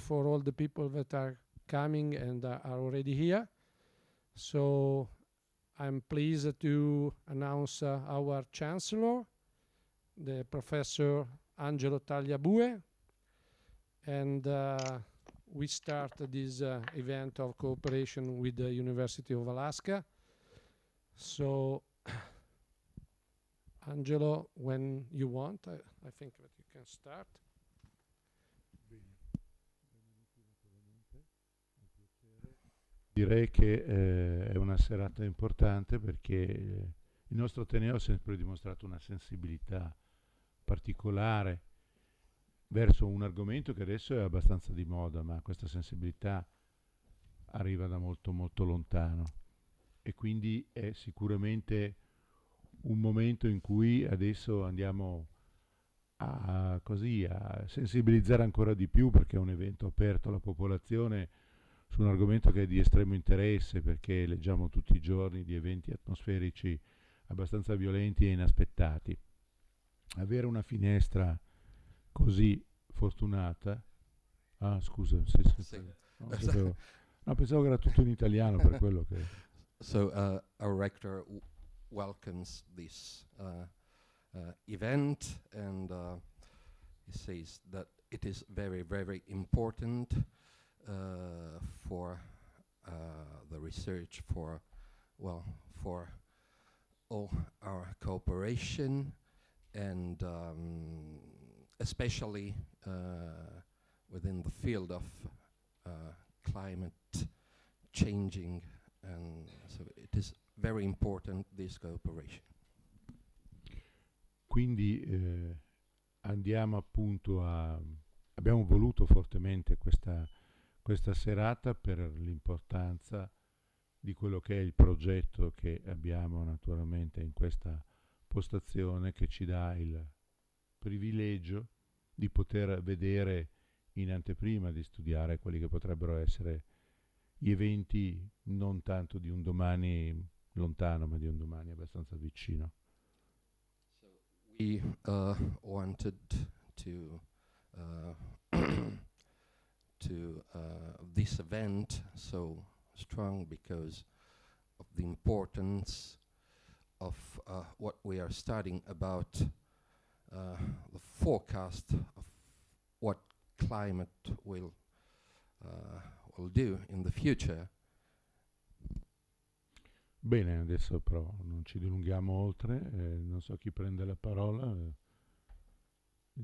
for all the people that are coming and are already here. So I'm pleased to announce our Chancellor, the Professor Angelo Tagliabue, and we start this event of cooperation with the University of Alaska. So, Angelo, when you want, I think that you can start. Direi che è una serata importante perché il nostro Ateneo ha sempre dimostrato una sensibilità particolare verso un argomento che adesso è abbastanza di moda, ma questa sensibilità arriva da molto molto lontano e quindi è sicuramente un momento in cui adesso andiamo a sensibilizzare ancora di più, perché è un evento aperto alla popolazione su un argomento che è di estremo interesse, perché leggiamo tutti i giorni di eventi atmosferici abbastanza violenti e inaspettati. Avere una finestra così fortunata. Ah, scusa, sì. No, pensavo che era tutto in italiano, per quello che... So our rector welcomes this event, and he says that it is very, very important for the research, for all our cooperation, and especially within the field of climate changing, and so it is very important, this cooperation. Quindi andiamo appunto abbiamo voluto fortemente questa serata per l'importanza di quello che è il progetto che abbiamo naturalmente in questa postazione, che ci dà il privilegio di poter vedere in anteprima, di studiare quelli che potrebbero essere gli eventi non tanto di un domani lontano, ma di un domani abbastanza vicino. So we wanted to this event so strong because of the importance of what we are studying about the forecast of what climate will do in the future. Bene, adesso però non ci dilunghiamo oltre, non so chi prende la parola, il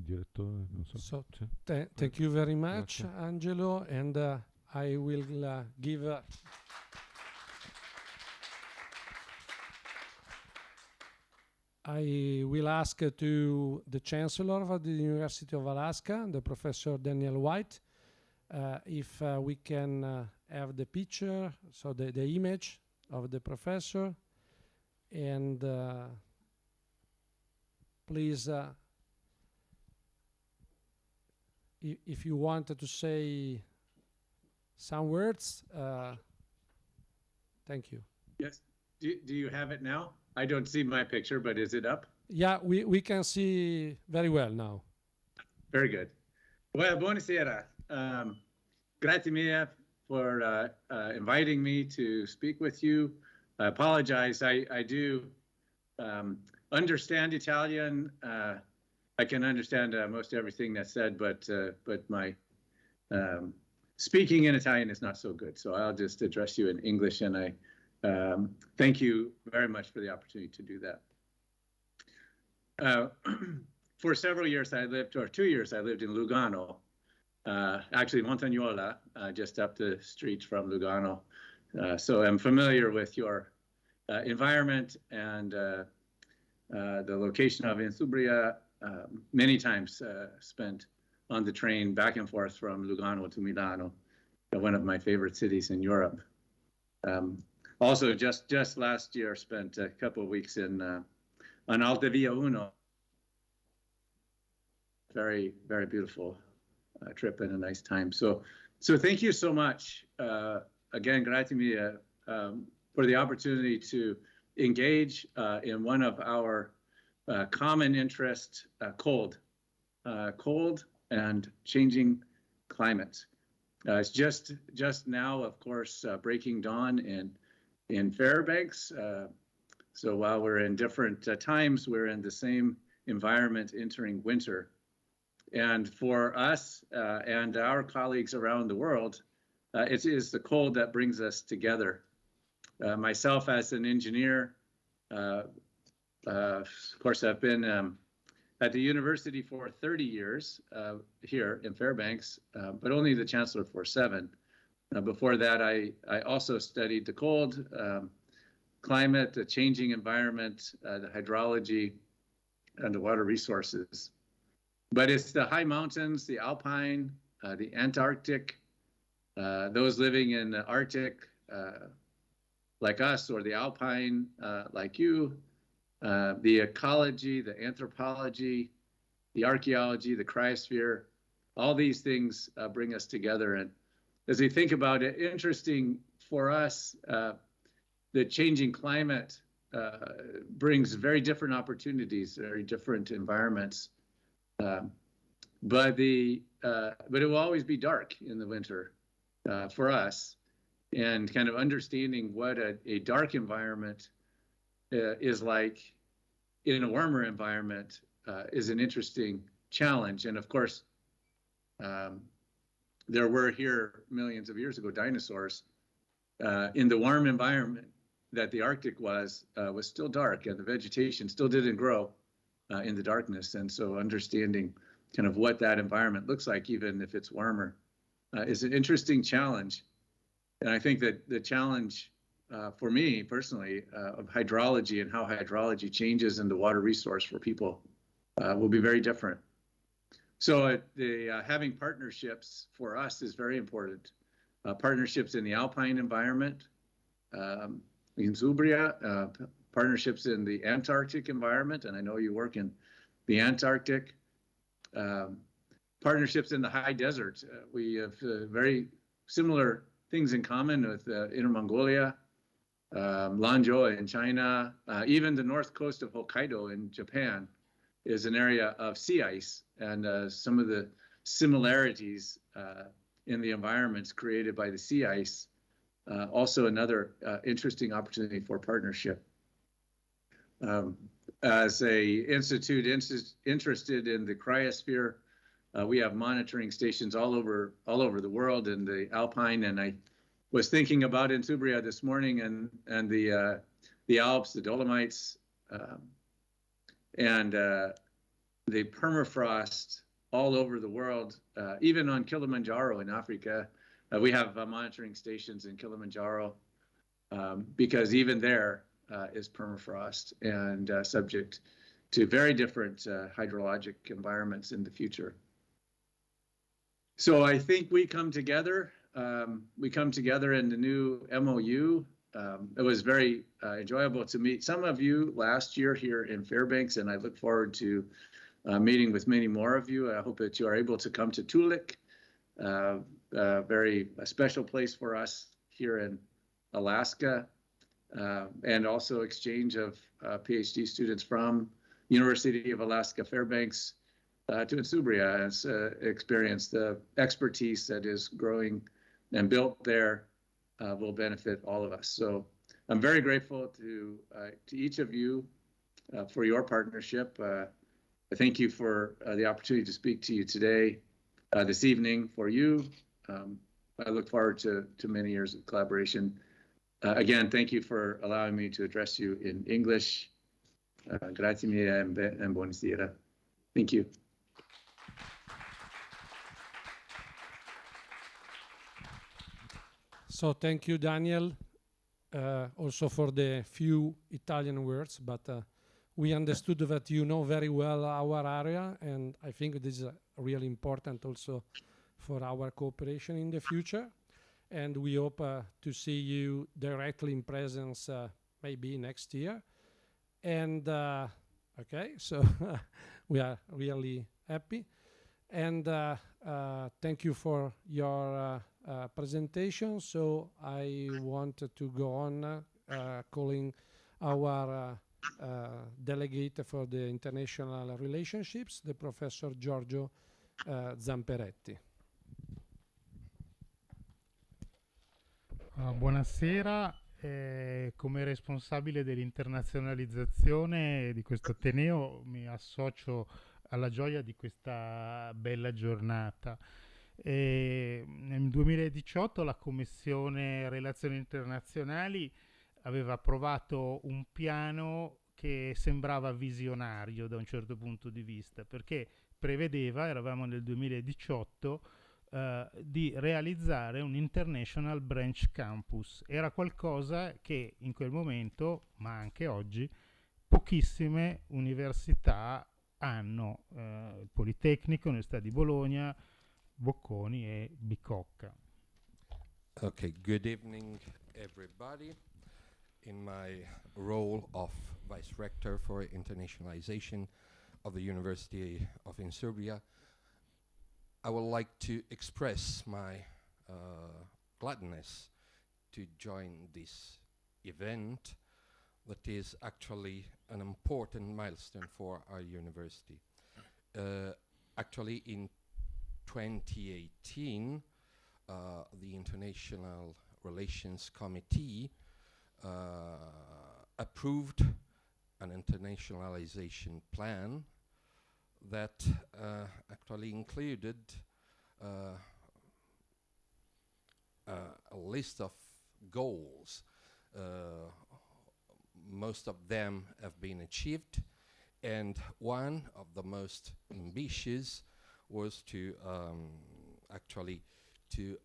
direttore, non so. So, thank you very much, grazie. Angelo, and I will give I will ask to the Chancellor of the University of Alaska, the Professor Daniel White, if we can have the picture, so the image of the professor, and please, if you wanted to say some words, thank you. Yes. Do you have it now? I don't see my picture, but is it up? Yeah, we can see very well now. Very good. Well, buonasera. Grazie mille for inviting me to speak with you. I apologize. I do understand Italian. I can understand most everything that's said, but my speaking in Italian is not so good. So I'll just address you in English, and I thank you very much for the opportunity to do that. For several years I lived, or 2 years I lived in Lugano, actually Montagnola, just up the street from Lugano. So I'm familiar with your environment and the location of Insubria. Many times spent on the train back and forth from Lugano to Milano, one of my favorite cities in Europe. Also, just last year, spent a couple of weeks on Alta Via Uno. Very, very beautiful trip and a nice time. So thank you so much. Again, grazie mille for the opportunity to engage in one of our common interests, cold and changing climate. It's just now, of course, breaking dawn in Fairbanks. So while we're in different times, we're in the same environment entering winter. And for us and our colleagues around the world, it is the cold that brings us together. Myself as an engineer, of course, I've been at the university for 30 years here in Fairbanks, but only the chancellor for 7. Before that, I also studied the cold, climate, the changing environment, the hydrology, and the water resources. But it's the high mountains, the alpine, the Antarctic, those living in the Arctic like us, or the alpine like you, the ecology, the anthropology, the archaeology, the cryosphere, all these things bring us together. And as we think about it, interesting for us, the changing climate brings very different opportunities, very different environments. But it will always be dark in the winter for us. And kind of understanding what a dark environment is like in a warmer environment is an interesting challenge. And of course, there were here millions of years ago dinosaurs in the warm environment that the Arctic was still dark, and the vegetation still didn't grow in the darkness. And so understanding kind of what that environment looks like, even if it's warmer, is an interesting challenge. And I think that the challenge for me personally of hydrology and how hydrology changes in the water resource for people will be very different. So having partnerships for us is very important. Partnerships in the alpine environment, Insubria, partnerships in the Antarctic environment, and I know you work in the Antarctic, partnerships in the high desert. We have very similar things in common with Inner Mongolia, Lanzhou in China, even the north coast of Hokkaido in Japan is an area of sea ice, and some of the similarities in the environments created by the sea ice, also another interesting opportunity for partnership. As a institute interested in the cryosphere, we have monitoring stations all over the world in the Alpine, and I was thinking about Insubria this morning and the Alps, the Dolomites, and the permafrost all over the world, even on Kilimanjaro in Africa. We have monitoring stations in Kilimanjaro because even there is permafrost and subject to very different hydrologic environments in the future. So I think we come together. We come together in the new MOU. It was very enjoyable to meet some of you last year here in Fairbanks, and I look forward to meeting with many more of you. I hope that you are able to come to Toolik, a special place for us here in Alaska, and also exchange of PhD students from University of Alaska Fairbanks to Insubria, has experienced the expertise that is growing and built there will benefit all of us. So I'm very grateful to each of you for your partnership. I thank you for the opportunity to speak to you today, this evening for you. I look forward to many years of collaboration. Again, thank you for allowing me to address you in English. Grazie mille and buonasera. Thank you. So thank you, Daniel, also for the few Italian words, but we understood that you know very well our area, and I think this is really important also for our cooperation in the future. And we hope to see you directly in presence maybe next year. And okay, so we are really happy. And thank you for your presentation. So I wanted to go on calling our delegate for the international relationships, the Professor Giorgio Zamperetti. Buonasera. Come responsabile dell'internazionalizzazione di questo Ateneo mi associo alla gioia di questa bella giornata. Nel 2018 la Commissione Relazioni Internazionali aveva approvato un piano che sembrava visionario da un certo punto di vista, perché prevedeva, eravamo nel 2018, di realizzare un International Branch Campus. Era qualcosa che in quel momento, ma anche oggi, pochissime università hanno. Il Politecnico, l'Università di Bologna, Bocconi e Bicocca. Okay, good evening everybody. In my role of Vice Rector for Internationalization of the University of Insubria, I would like to express my gladness to join this event that is actually an important milestone for our university. Actually, in 2018, the International Relations Committee approved an internationalization plan that actually included a list of goals. Most of them have been achieved, and one of the most ambitious was to actually to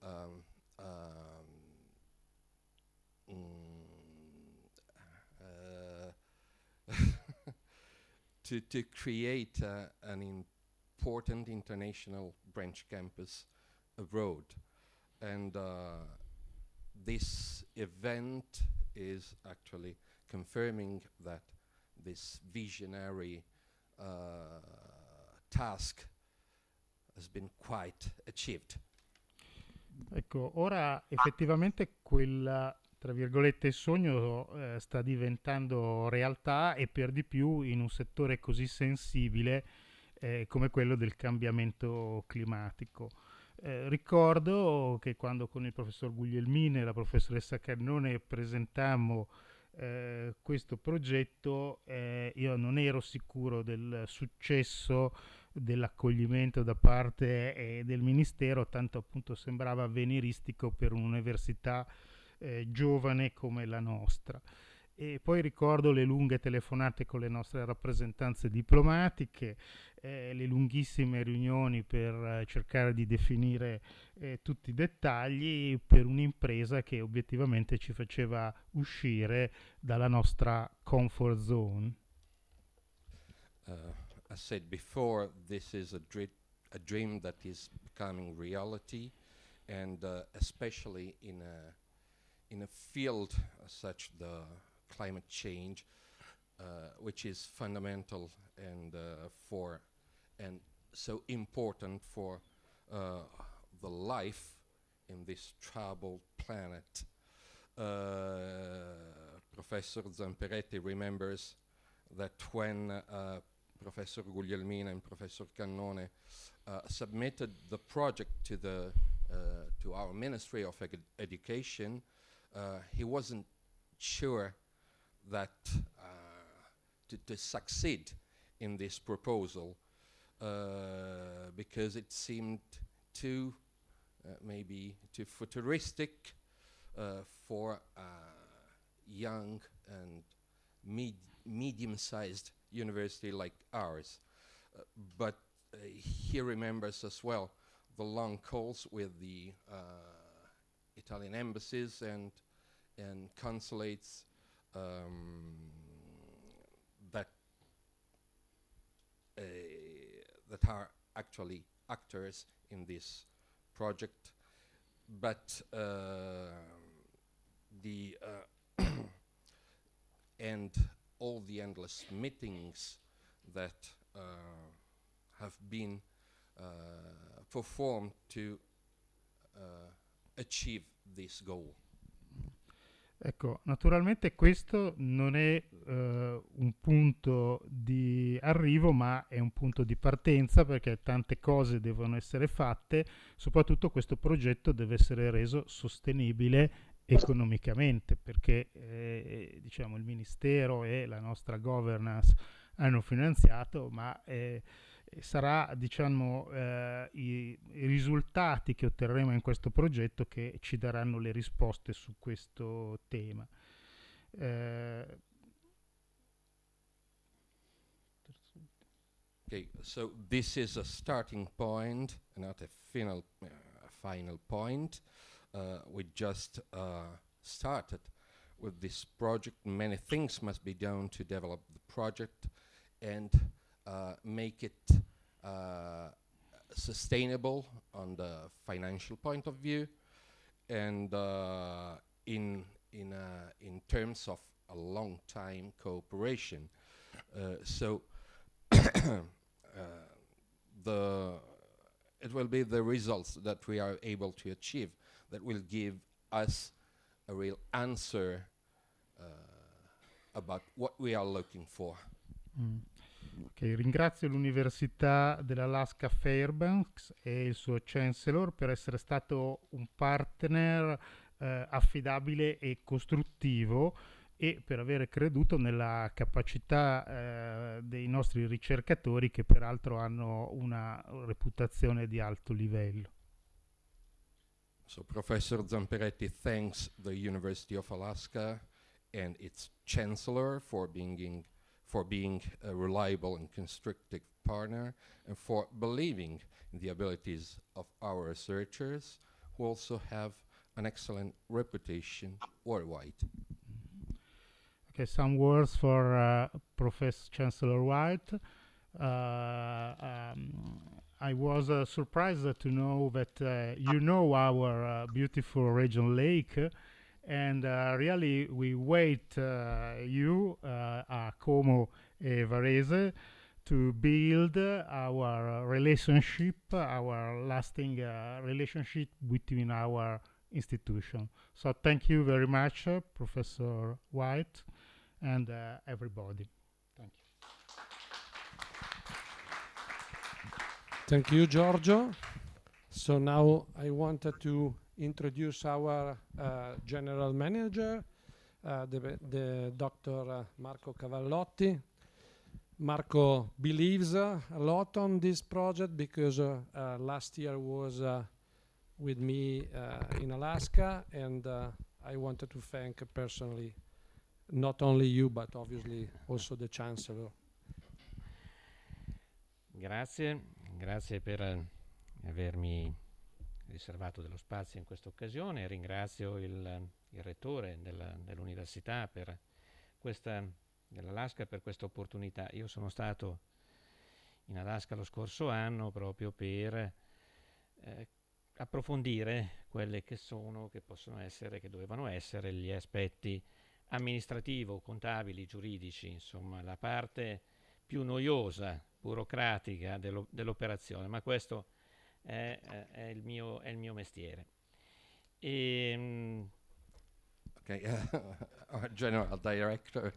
to create an important international branch campus abroad. And this event is actually confirming that this visionary task has been quite achieved. Ecco, ora effettivamente quella, tra virgolette, sogno sta diventando realtà, e per di più in un settore così sensibile come quello del cambiamento climatico. Ricordo che quando con il professor Guglielmin e la professoressa Cannone presentammo questo progetto, io non ero sicuro del successo dell'accoglimento da parte del Ministero, tanto appunto sembrava avveniristico per un'università giovane come la nostra. E poi ricordo le lunghe telefonate con le nostre rappresentanze diplomatiche, le lunghissime riunioni per cercare di definire tutti i dettagli per un'impresa che obiettivamente ci faceva uscire dalla nostra comfort zone. As said before, this is a dream that is becoming reality, and especially in a field such the climate change, which is fundamental and so important for the life in this troubled planet. Professor Zamperetti remembers that when Professor Guglielmin and Professor Cannone submitted the project to our Ministry of Education, he wasn't sure that to succeed in this proposal because it seemed too maybe too futuristic for a young and medium-sized university like ours. But he remembers as well the long calls with the Italian embassies and consulates that are actually actors in this project, but and all the endless meetings that have been performed to achieve this goal. Ecco, naturalmente questo non è un punto di arrivo, ma è un punto di partenza, perché tante cose devono essere fatte. Soprattutto questo progetto deve essere reso sostenibile economicamente, perché diciamo il Ministero e la nostra governance hanno finanziato, ma sarà, diciamo, i risultati che otterremo in questo progetto che ci daranno le risposte su questo tema. Okay, so this is a starting point, not a final point. We just started with this project. Many things must be done to develop the project and make it sustainable on the financial point of view, and in terms of a long time cooperation. So it will be the results that we are able to achieve that will give us a real answer about what we are looking for. Okay, ringrazio l'Università dell'Alaska Fairbanks e il suo Chancellor per essere stato un partner affidabile e costruttivo, e per aver creduto nella capacità dei nostri ricercatori, che peraltro hanno una reputazione di alto livello. So Professor Zamperetti thanks the University of Alaska and its chancellor for being a reliable and constructive partner, and for believing in the abilities of our researchers, who also have an excellent reputation worldwide. Okay, some words for Professor Chancellor White. I was surprised to know that you know our beautiful region lake, and really we wait you, Como e Varese, to build our relationship, our lasting relationship between our institution. So thank you very much, Professor White, and everybody. Thank you. Thank you, Giorgio. So now I wanted to introduce our general manager, the Dr. Marco Cavallotti. Marco believes a lot on this project because last year was with me in Alaska, and I wanted to thank personally not only you but obviously also the Chancellor. Grazie per avermi riservato dello spazio in questa occasione. Ringrazio il rettore dell'Università dell'Alaska per questa opportunità. Io sono stato in Alaska lo scorso anno proprio per approfondire quelli che possono essere, che dovevano essere gli aspetti amministrativo, contabili, giuridici, insomma la parte più noiosa, burocratica dell'operazione, ma questo è il mio mestiere. Okay, our General Director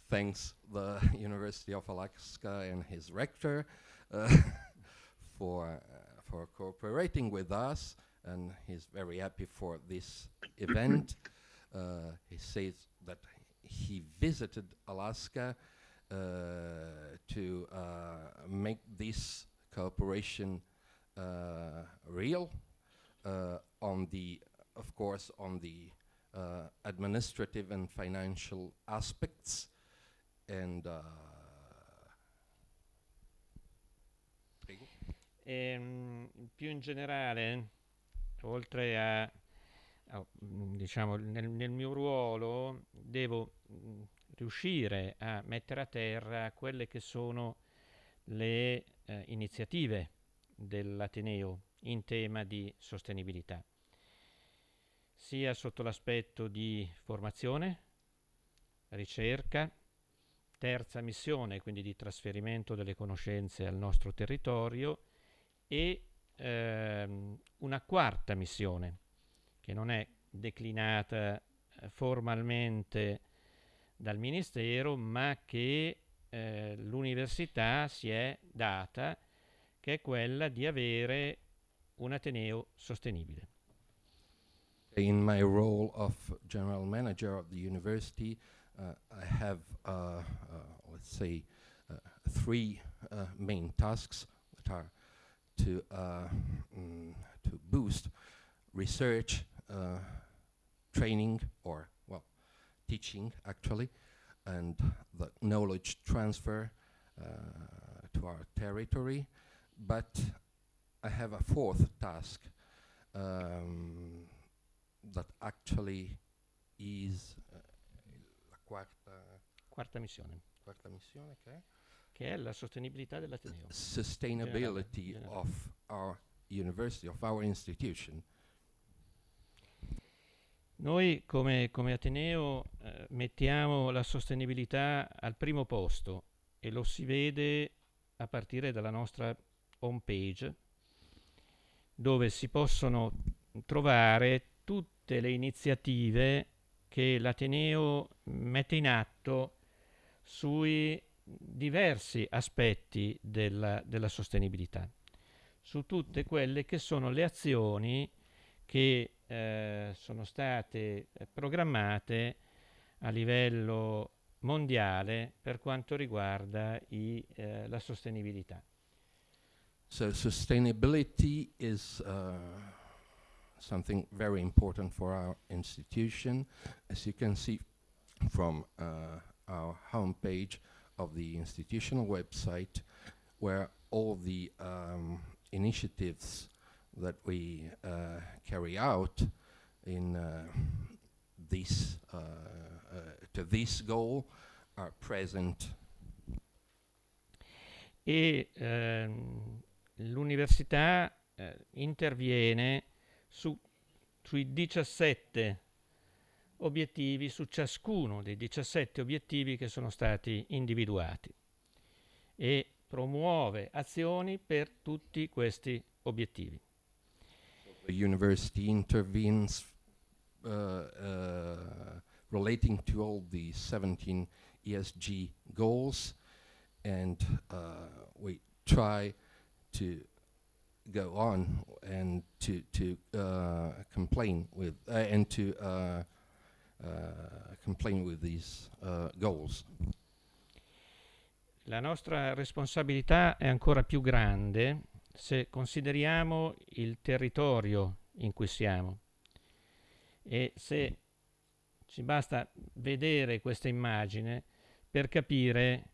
thanks the University of Alaska and his rector for cooperating with us, and he's very happy for this event. He says that he visited Alaska to make this cooperation real, of course on the administrative and financial aspects, and più in generale, oltre a diciamo nel mio ruolo devo riuscire a mettere a terra quelle che sono le iniziative dell'Ateneo in tema di sostenibilità, sia sotto l'aspetto di formazione, ricerca, terza missione, quindi di trasferimento delle conoscenze al nostro territorio, e una quarta missione che non è declinata formalmente dal Ministero, ma che l'Università si è data, che è quella di avere un Ateneo sostenibile. In my role of general manager of the university, I have, let's say, three main tasks that are to boost research, training, or, well, teaching actually, and the knowledge transfer to our territory. But I have a fourth task that actually is la quarta missione, okay? che è la sostenibilità dell'Ateneo. Sustainability of our university, of our institution. Noi come Ateneo mettiamo la sostenibilità al primo posto e lo si vede a partire dalla nostra home page, dove si possono trovare tutte le iniziative che l'Ateneo mette in atto sui diversi aspetti della sostenibilità, su tutte quelle che sono le azioni che sono state programmate a livello mondiale per quanto riguarda la sostenibilità. So sustainability is something very important for our institution. As you can see from our homepage of the institutional website, where all the initiatives that we carry out in this to this goal are present. E l'università interviene sui 17 obiettivi, su ciascuno dei 17 obiettivi che sono stati individuati, e promuove azioni per tutti questi obiettivi. The university intervenes relating to all the 17 ESG goals, and we try to go on and to complain with and to complain with these goals. La nostra responsabilità è ancora più grande se consideriamo il territorio in cui siamo, e se ci basta vedere questa immagine per capire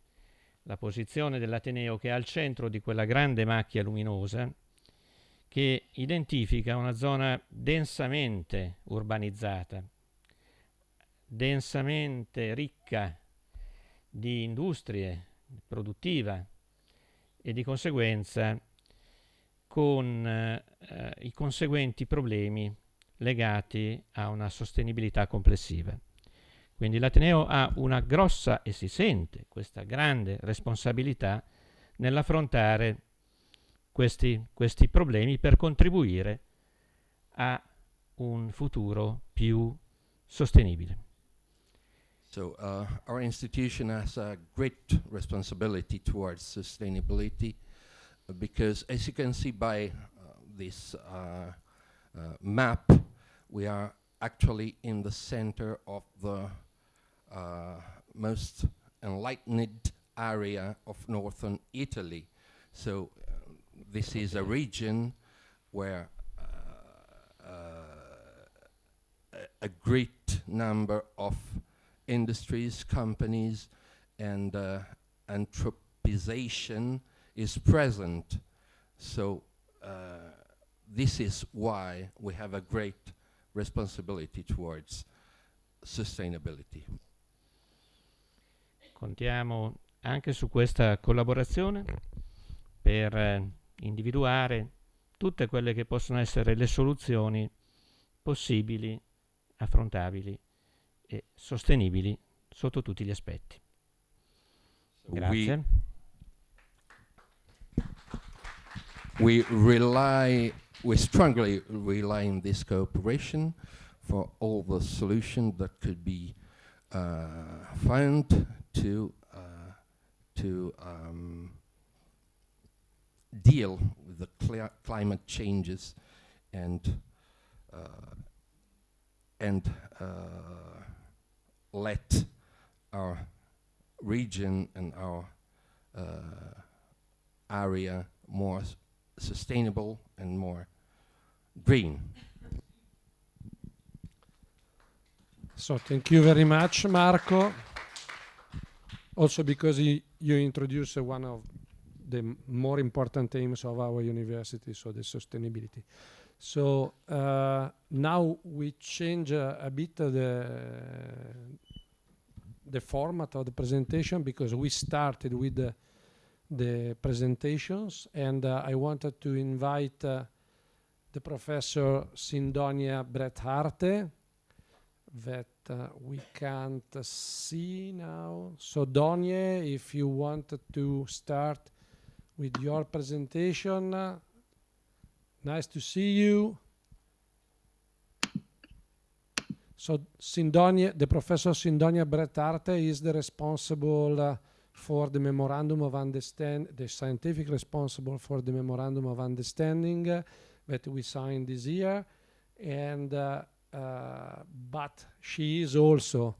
la posizione dell'Ateneo, che è al centro di quella grande macchia luminosa che identifica una zona densamente urbanizzata, densamente ricca di industrie, produttiva, e di conseguenza con i conseguenti problemi legati a una sostenibilità complessiva. Quindi l'Ateneo ha una grossa, e si sente questa grande responsabilità nell'affrontare questi problemi per contribuire a un futuro più sostenibile. So our institution has a great responsibility towards sustainability, because as you can see by this map, we are actually in the center of the most enlightened area of northern Italy. So this is a region where a great number of industries, companies, and anthropization is present. So this is why we have a great responsibility towards sustainability. Contiamo anche su questa collaborazione per individuare tutte quelle che possono essere le soluzioni possibili, affrontabili e sostenibili sotto tutti gli aspetti. Grazie. We strongly rely on this cooperation for all the solutions that could be found to deal with the climate changes and and let our region and our area more sustainable and more green. So thank you very much, Marco. Also because you introduced one of the more important aims of our university, so the sustainability. So now we change a bit the format of the presentation, because we started with the presentations, and I wanted to invite the Professor Syndonia Brett-Harte, that we can't see now. So Donie, if you wanted to start with your presentation, nice to see you. So Syndonia, the Professor Syndonia Brett-Harte is the responsible for the memorandum of understanding, the scientific responsible for the memorandum of understanding that we signed this year, and but she is also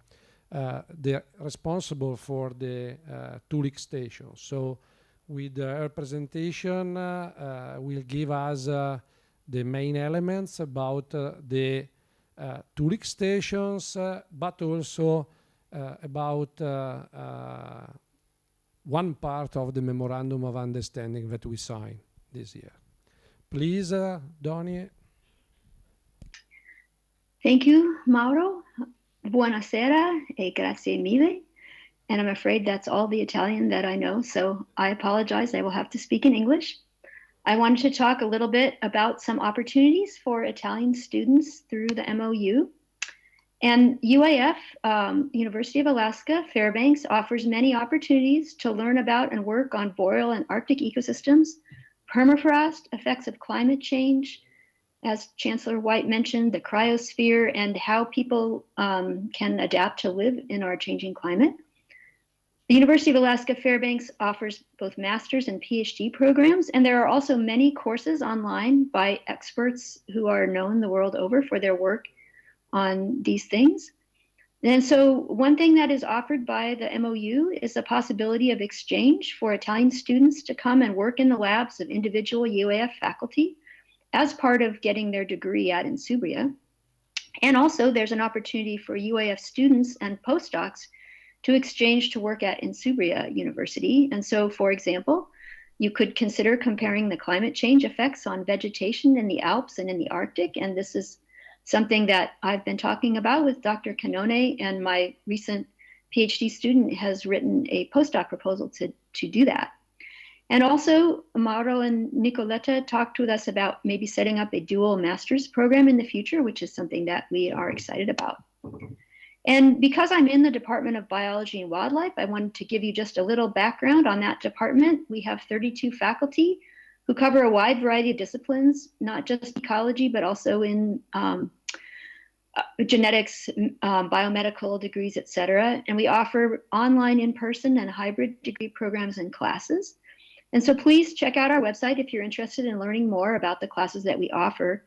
the responsible for the Toolik station. So with her presentation will give us the main elements about the Toolik stations, but also about one part of the memorandum of understanding that we signed this year. Please, Donie. Thank you, Mauro. Buonasera e grazie mille. And I'm afraid that's all the Italian that I know, so I apologize. I will have to speak in English. I wanted to talk a little bit about some opportunities for Italian students through the MOU. And UAF, University of Alaska, Fairbanks, offers many opportunities to learn about and work on boreal and Arctic ecosystems, permafrost, effects of climate change, as Chancellor White mentioned, the cryosphere, and how people can adapt to live in our changing climate. The University of Alaska Fairbanks offers both master's and PhD programs, and there are also many courses online by experts who are known the world over for their work on these things. And so one thing that is offered by the MOU is the possibility of exchange for Italian students to come and work in the labs of individual UAF faculty as part of getting their degree at Insubria. And also there's an opportunity for UAF students and postdocs to exchange to work at Insubria University. And so, for example, you could consider comparing the climate change effects on vegetation in the Alps and in the Arctic. And this is something that I've been talking about with Dr. Canone, and my recent PhD student has written a postdoc proposal to do that. And also, Mauro and Nicoletta talked with us about maybe setting up a dual master's program in the future, which is something that we are excited about. And because I'm in the Department of Biology and Wildlife, I wanted to give you just a little background on that department. We have 32 faculty who cover a wide variety of disciplines, not just ecology, but also in genetics, biomedical degrees, et cetera. And we offer online, in-person, and hybrid degree programs and classes. And so please check out our website if you're interested in learning more about the classes that we offer.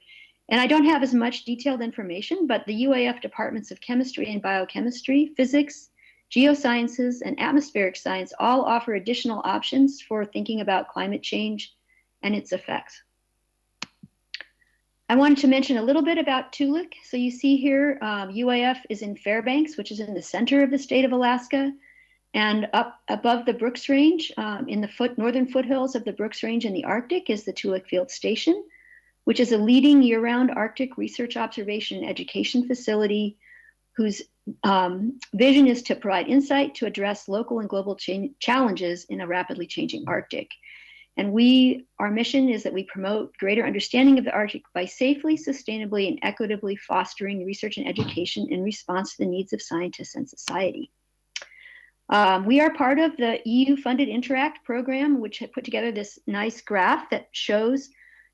And I don't have as much detailed information, but the UAF departments of chemistry and biochemistry, physics, geosciences, and atmospheric science all offer additional options for thinking about climate change and its effects. I wanted to mention a little bit about Toolik. So you see here, UAF is in Fairbanks, which is in the center of the state of Alaska. And up above the Brooks Range, in the northern foothills of the Brooks Range in the Arctic, is the Toolik Field Station, which is a leading year-round Arctic research observation and education facility whose vision is to provide insight to address local and global challenges in a rapidly changing Arctic. And our mission is that we promote greater understanding of the Arctic by safely, sustainably, and equitably fostering research and education in response to the needs of scientists and society. We are part of the EU-funded Interact program, which had put together this nice graph that shows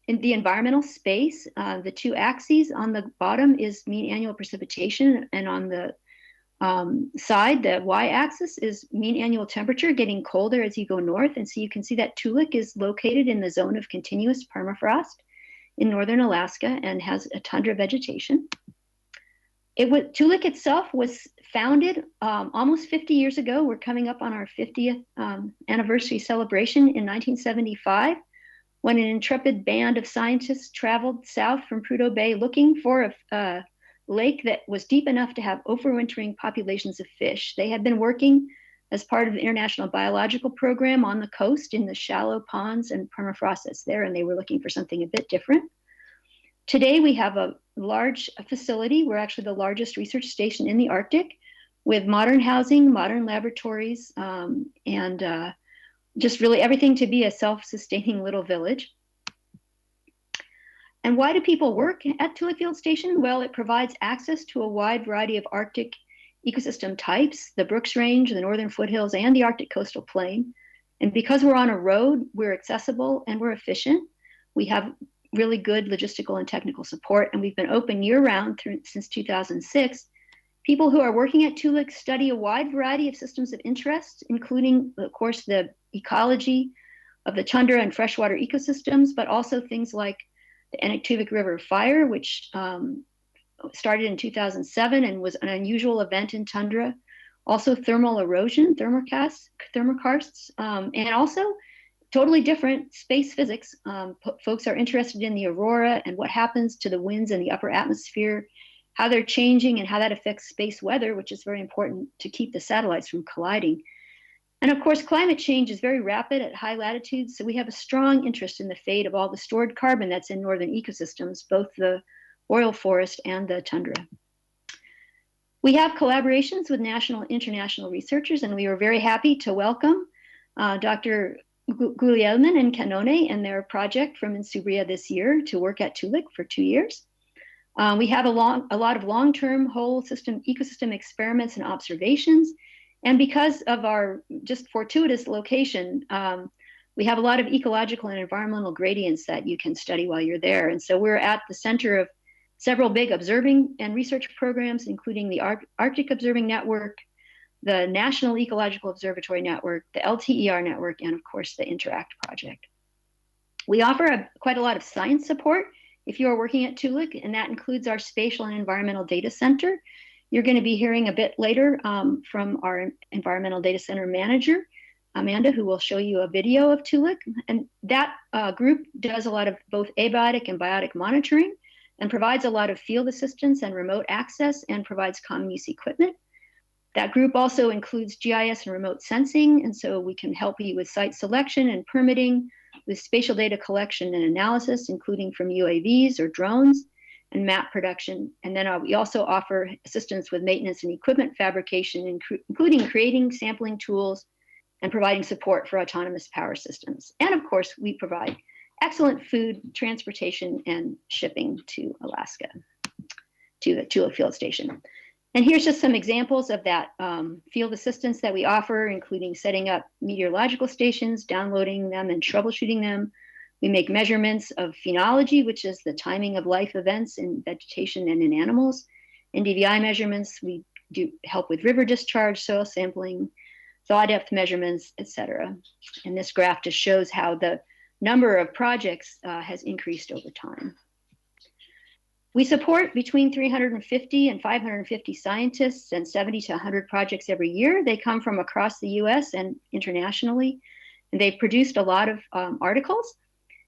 in the environmental space, the two axes. On the bottom is mean annual precipitation, and on the side, the y-axis is mean annual temperature getting colder as you go north. And so you can see that Toolik is located in the zone of continuous permafrost in northern Alaska and has a tundra vegetation. Toolik itself was founded almost 50 years ago. We're coming up on our 50th anniversary celebration in 1975, when an intrepid band of scientists traveled south from Prudhoe Bay looking for a lake that was deep enough to have overwintering populations of fish. They had been working as part of the International Biological Program on the coast in the shallow ponds and permafrost there, and they were looking for something a bit different. Today, we have a large facility. We're actually the largest research station in the Arctic, with modern housing, modern laboratories, and just really everything to be a self-sustaining little village. And why do people work at Toolik Field Station? Well, it provides access to a wide variety of Arctic ecosystem types, the Brooks Range, the Northern Foothills, and the Arctic Coastal Plain. And because we're on a road, we're accessible and we're efficient. We have really good logistical and technical support, and we've been open year-round since 2006. People who are working at Toolik study a wide variety of systems of interest, including, of course, the ecology of the tundra and freshwater ecosystems, but also things like the Anaktuvik River fire, which started in 2007 and was an unusual event in tundra. Also thermal erosion, thermokarsts, and also totally different space physics. Folks are interested in the aurora and what happens to the winds in the upper atmosphere, how they're changing and how that affects space weather, which is very important to keep the satellites from colliding. And of course, climate change is very rapid at high latitudes, so we have a strong interest in the fate of all the stored carbon that's in northern ecosystems, both the boreal forest and the tundra. We have collaborations with national and international researchers, and we are very happy to welcome Dr. Guglielmin and Canone and their project from Insubria this year to work at Toolik for 2 years. We have a lot of long-term whole system ecosystem experiments and observations. And because of our just fortuitous location, we have a lot of ecological and environmental gradients that you can study while you're there. And so we're at the center of several big observing and research programs, including the Arctic Observing Network, the National Ecological Observatory Network, the LTER Network, and of course the Interact project. We offer quite a lot of science support if you are working at Toolik, and that includes our Spatial and Environmental Data Center. You're going to be hearing a bit later from our Environmental Data Center manager, Amanda, who will show you a video of Toolik. And that group does a lot of both abiotic and biotic monitoring and provides a lot of field assistance and remote access and provides common use equipment. That group also includes GIS and remote sensing, and so we can help you with site selection and permitting, with spatial data collection and analysis, including from UAVs or drones, and map production. And then we also offer assistance with maintenance and equipment fabrication, including creating sampling tools and providing support for autonomous power systems. And of course, we provide excellent food, transportation, and shipping to Alaska, to the Toolik Field Station. And here's just some examples of that field assistance that we offer, including setting up meteorological stations, downloading them and troubleshooting them. We make measurements of phenology, which is the timing of life events in vegetation and in animals. NDVI measurements, we do help with river discharge, soil sampling, thaw depth measurements, etc. And this graph just shows how the number of projects has increased over time. We support between 350 and 550 scientists and 70 to 100 projects every year. They come from across the US and internationally, and they've produced a lot of articles,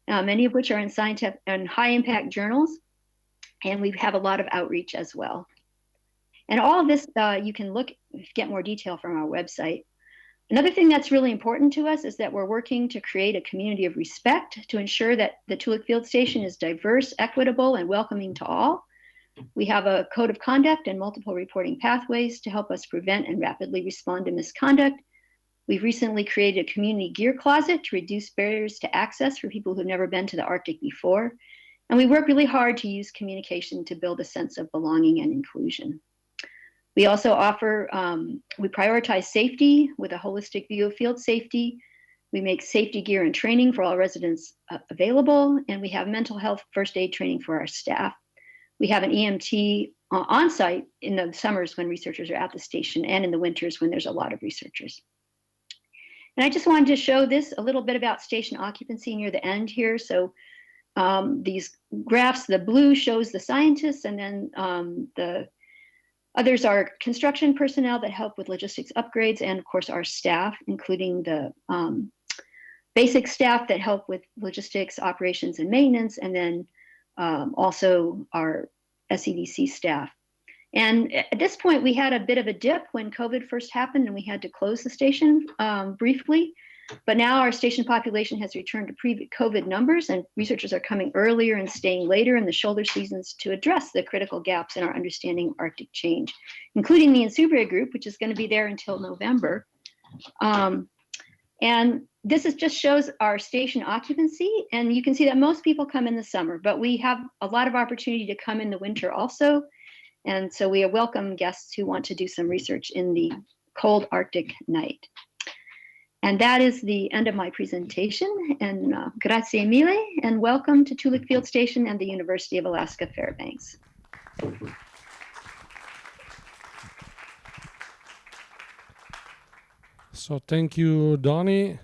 many of which are in scientific and high impact journals, and we have a lot of outreach as well. And all of this, you can get more detail from our website. Another thing that's really important to us is that we're working to create a community of respect to ensure that the Toolik Field Station is diverse, equitable, and welcoming to all. We have a code of conduct and multiple reporting pathways to help us prevent and rapidly respond to misconduct. We've recently created a community gear closet to reduce barriers to access for people who've never been to the Arctic before. And we work really hard to use communication to build a sense of belonging and inclusion. We also offer, we prioritize safety with a holistic view of field safety. We make safety gear and training for all residents available, and we have mental health first aid training for our staff. We have an EMT on site in the summers when researchers are at the station and in the winters when there's a lot of researchers. And I just wanted to show this a little bit about station occupancy near the end here. So these graphs, the blue shows the scientists, and then the Others are construction personnel that help with logistics upgrades, and of course our staff, including the basic staff that help with logistics, operations, and maintenance, and then also our SEDC staff. And at this point, we had a bit of a dip when COVID first happened and we had to close the station briefly. But now our station population has returned to pre-COVID numbers, and researchers are coming earlier and staying later in the shoulder seasons to address the critical gaps in our understanding of Arctic change, including the Insubria group, which is going to be there until November. And this just shows our station occupancy, and you can see that most people come in the summer, but we have a lot of opportunity to come in the winter also. And so we welcome guests who want to do some research in the cold Arctic night. And that is the end of my presentation. And grazie mille, and welcome to Toolik Field Station and the University of Alaska Fairbanks. So thank you, Donnie.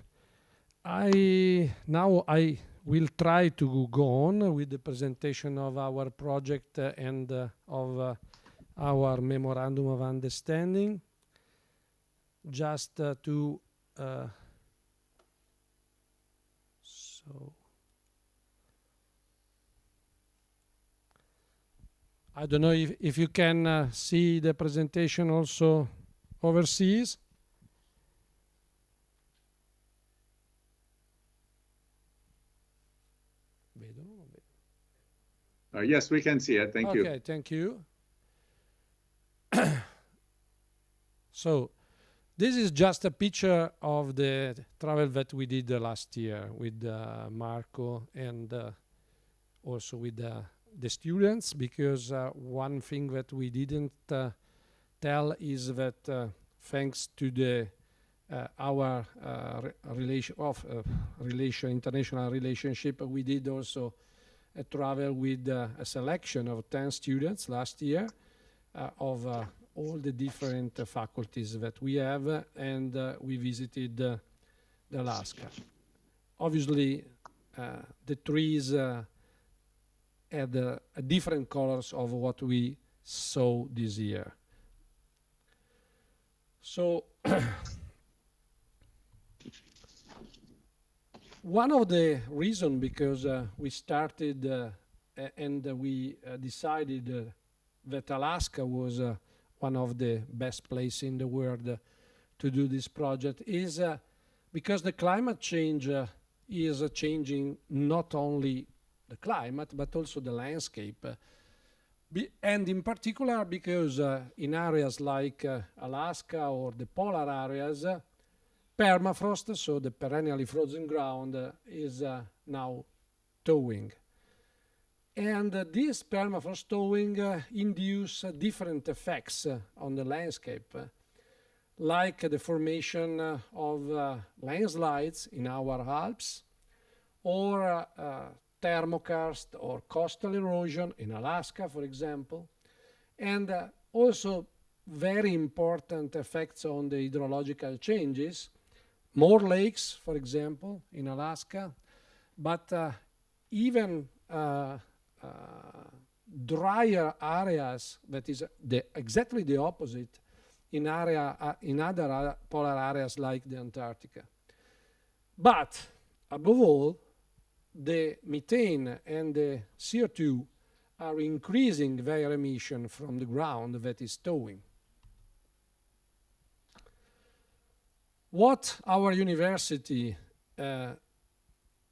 Now I will try to go on with the presentation of our project and of our memorandum of understanding. Just to so I don't know if you can see the presentation also overseas. Yes, we can see it. Thank you. Okay, thank you. So this is just a picture of the travel that we did last year with Marco and also with the students, because one thing that we didn't tell is that thanks to the our international relationship, we did also a travel with a selection of 10 students last year of all the different faculties that we have, and we visited the Alaska. Obviously, the trees had different colors of what we saw this year. So one of the reasons because we started and we decided that Alaska was one of the best places in the world to do this project is because the climate change is changing not only the climate but also the landscape. And in particular because in areas like Alaska or the polar areas, permafrost, so the perennially frozen ground, is now thawing. And this permafrost thawing induces different effects on the landscape, like the formation of landslides in our Alps, or thermokarst or coastal erosion in Alaska, for example, and also very important effects on the hydrological changes, more lakes, for example, in Alaska, but even drier areas, that is exactly the opposite in other polar areas like the Antarctica. But above all, the methane and the CO2 are increasing their emission from the ground that is thawing. What our university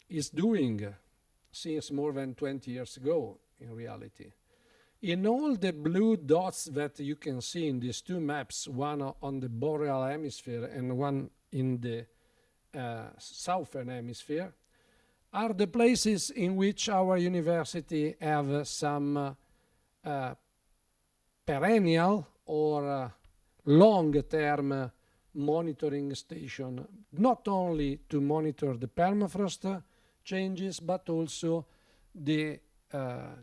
is doing since more than 20 years ago, in reality, in all the blue dots that you can see in these two maps, one on the boreal hemisphere and one in the southern hemisphere, are the places in which our university have some perennial or long-term monitoring station, not only to monitor the permafrost changes, but also the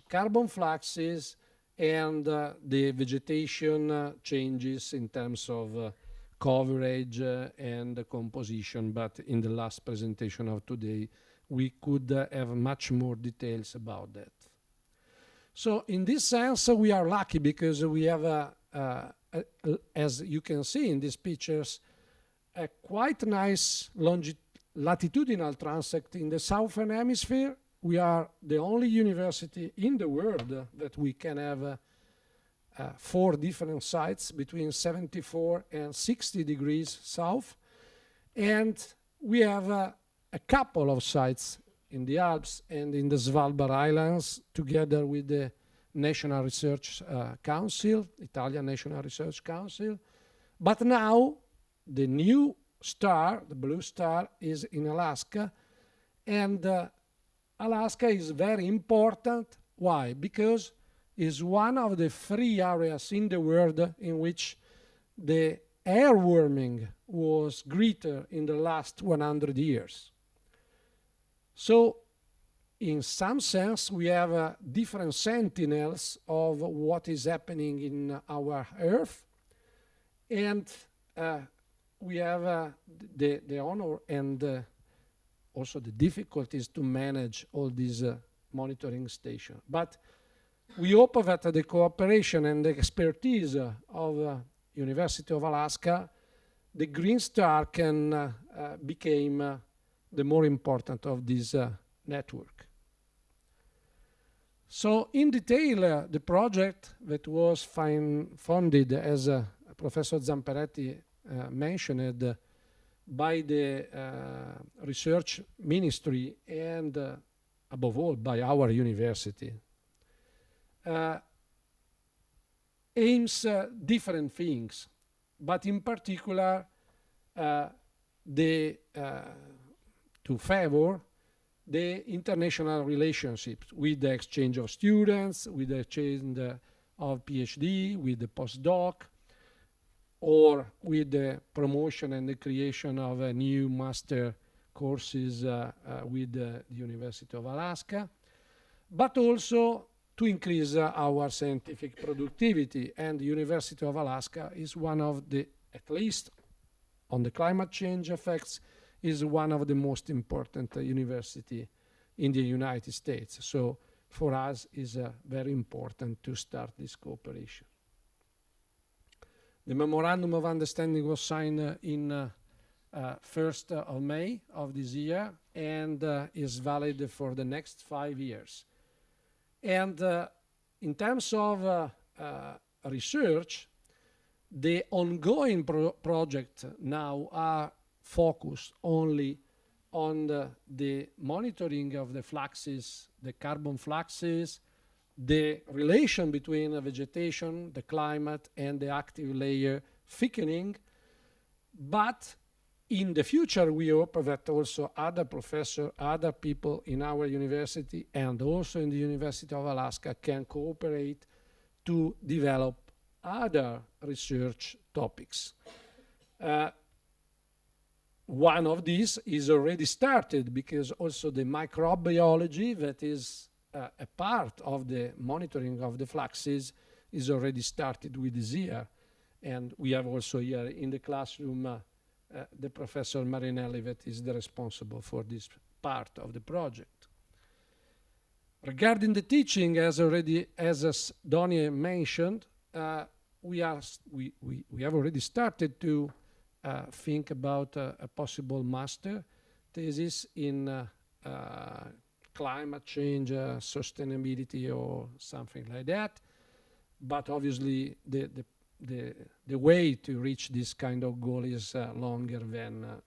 carbon fluxes and the vegetation changes in terms of coverage and composition. But in the last presentation of today, we could have much more details about that. So in this sense, we are lucky because we have as you can see in these pictures, a quite nice latitudinal transect in the southern hemisphere. We are the only university in the world that we can have 4 different sites between 74 and 60 degrees south. And we have a couple of sites in the Alps and in the Svalbard Islands, together with the National Research Council, Italian National Research Council. But now the new star, the blue star, is in Alaska. And Alaska is very important. Why? Because it's one of the 3 areas in the world in which the air warming was greater in the last 100 years. So in some sense, we have different sentinels of what is happening in our Earth. And we have the honor and also the difficulties to manage all these monitoring stations. But we hope that the cooperation and the expertise of University of Alaska, the Green Star can become the more important of this network. So in detail, the project that was funded, as Professor Zamperetti mentioned, by the research ministry and above all by our university, aims different things, but in particular to favor the international relationships with the exchange of students, with the exchange of PhD, with the postdoc, or with the promotion and the creation of new master courses with the University of Alaska, but also to increase our scientific productivity. And the University of Alaska is one of the, at least on the climate change effects, is one of the most important university in the United States. So for us is very important to start this cooperation. The Memorandum of Understanding was signed in 1st of May of this year and is valid for the next 5 years. And in terms of research, the ongoing projects now are focused only on the monitoring of the fluxes, the carbon fluxes, the relation between the vegetation, the climate, and the active layer thickening. But in the future, we hope that also other professors, other people in our university, and also in the University of Alaska can cooperate to develop other research topics. One of these is already started, because also the microbiology that is a part of the monitoring of the fluxes is already started with this year. And we have also here in the classroom the Professor Marinelli that is the responsible for this part of the project. Regarding the teaching, as Syndonia mentioned, we have already started to think about a possible master thesis in climate change, sustainability, or something like that. But obviously, the way to reach this kind of goal is longer than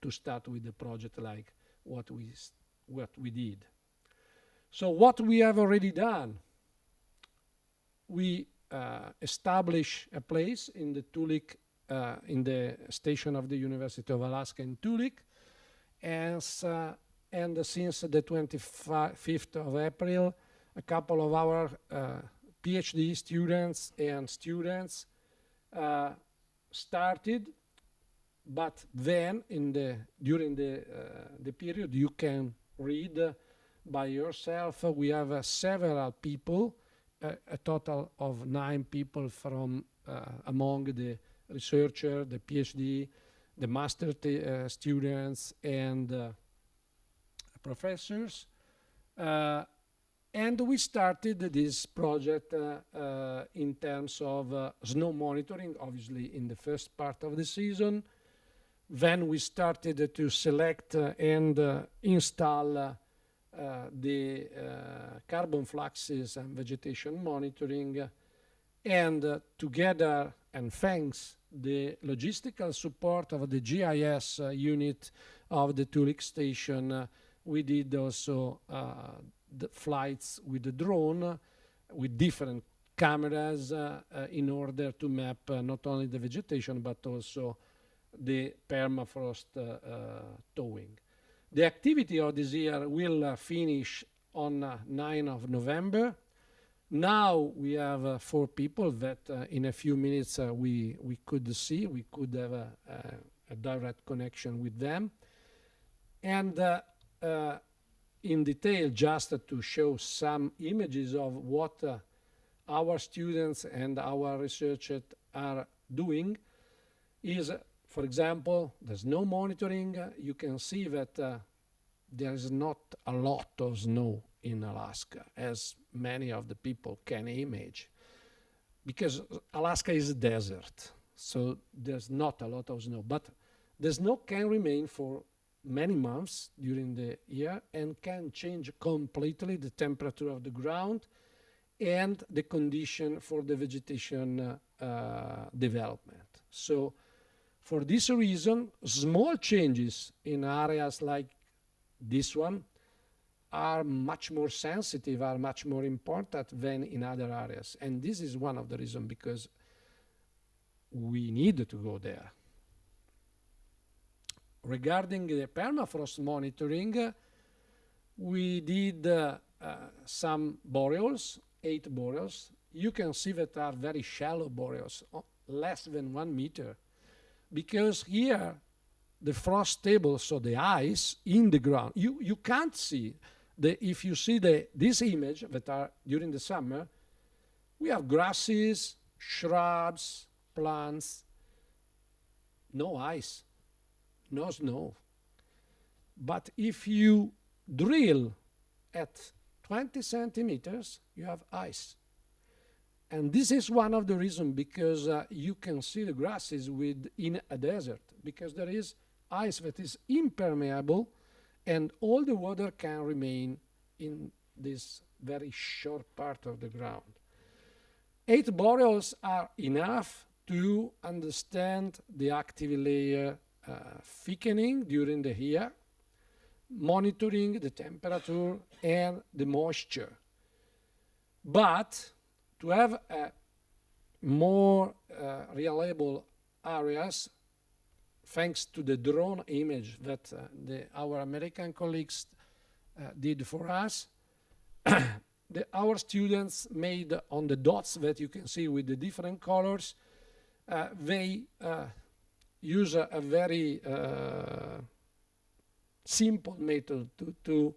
to start with the project like what we did. So what we have already done, we establish a place in the Toolik, in the station of the University of Alaska in Toolik, and since the 25th of April, a couple of our PhD students and students started, but then during the period you can read by yourself. We have several people, a total of 9 people from among the researcher, the PhD, the master students, and professors. And we started this project in terms of snow monitoring, obviously in the first part of the season. Then we started to select and install the carbon fluxes and vegetation monitoring. And together, and thanks the logistical support of the GIS unit of the Toolik station, we did also the flights with the drone with different cameras in order to map not only the vegetation but also the permafrost towing. The activity of this year will finish on 9th of November. Now we have 4 people that in a few minutes we could see. We could have a direct connection with them. And in detail, just to show some images of what our students and our researchers are doing is, for example, the snow monitoring. You can see that there is not a lot of snow in Alaska, as many of the people can imagine, because Alaska is a desert, so there's not a lot of snow. But the snow can remain for many months during the year and can change completely the temperature of the ground and the condition for the vegetation development. So for this reason, small changes in areas like this one are much more sensitive, are much more important than in other areas. And this is one of the reasons because we need to go there. Regarding the permafrost monitoring, we did some boreals, 8 boreals. You can see that are very shallow boreals, less than 1 meter, because here the frost table, so the ice in the ground, you can't see. If you see this image that are during the summer, we have grasses, shrubs, plants, no ice, no snow. But if you drill at 20 centimeters, you have ice. And this is one of the reasons, because you can see the grasses in a desert, because there is ice that is impermeable and all the water can remain in this very short part of the ground. 8 boreals are enough to understand the active layer thickening during the year, monitoring the temperature and the moisture. But to have more reliable areas, thanks to the drone image that our American colleagues did for us, our students made on the dots that you can see with the different colors, they use a very simple method to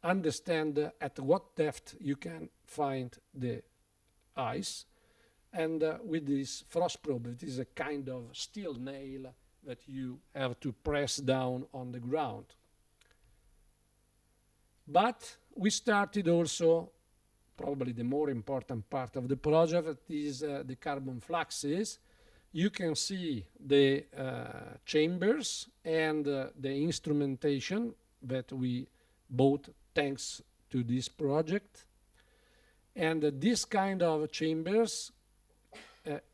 understand at what depth you can find the ice. And with this frost probe, it is a kind of steel nail that you have to press down on the ground. But we started also, probably the more important part of the project, that is the carbon fluxes. You can see the chambers and the instrumentation that we bought thanks to this project. And this kind of chambers,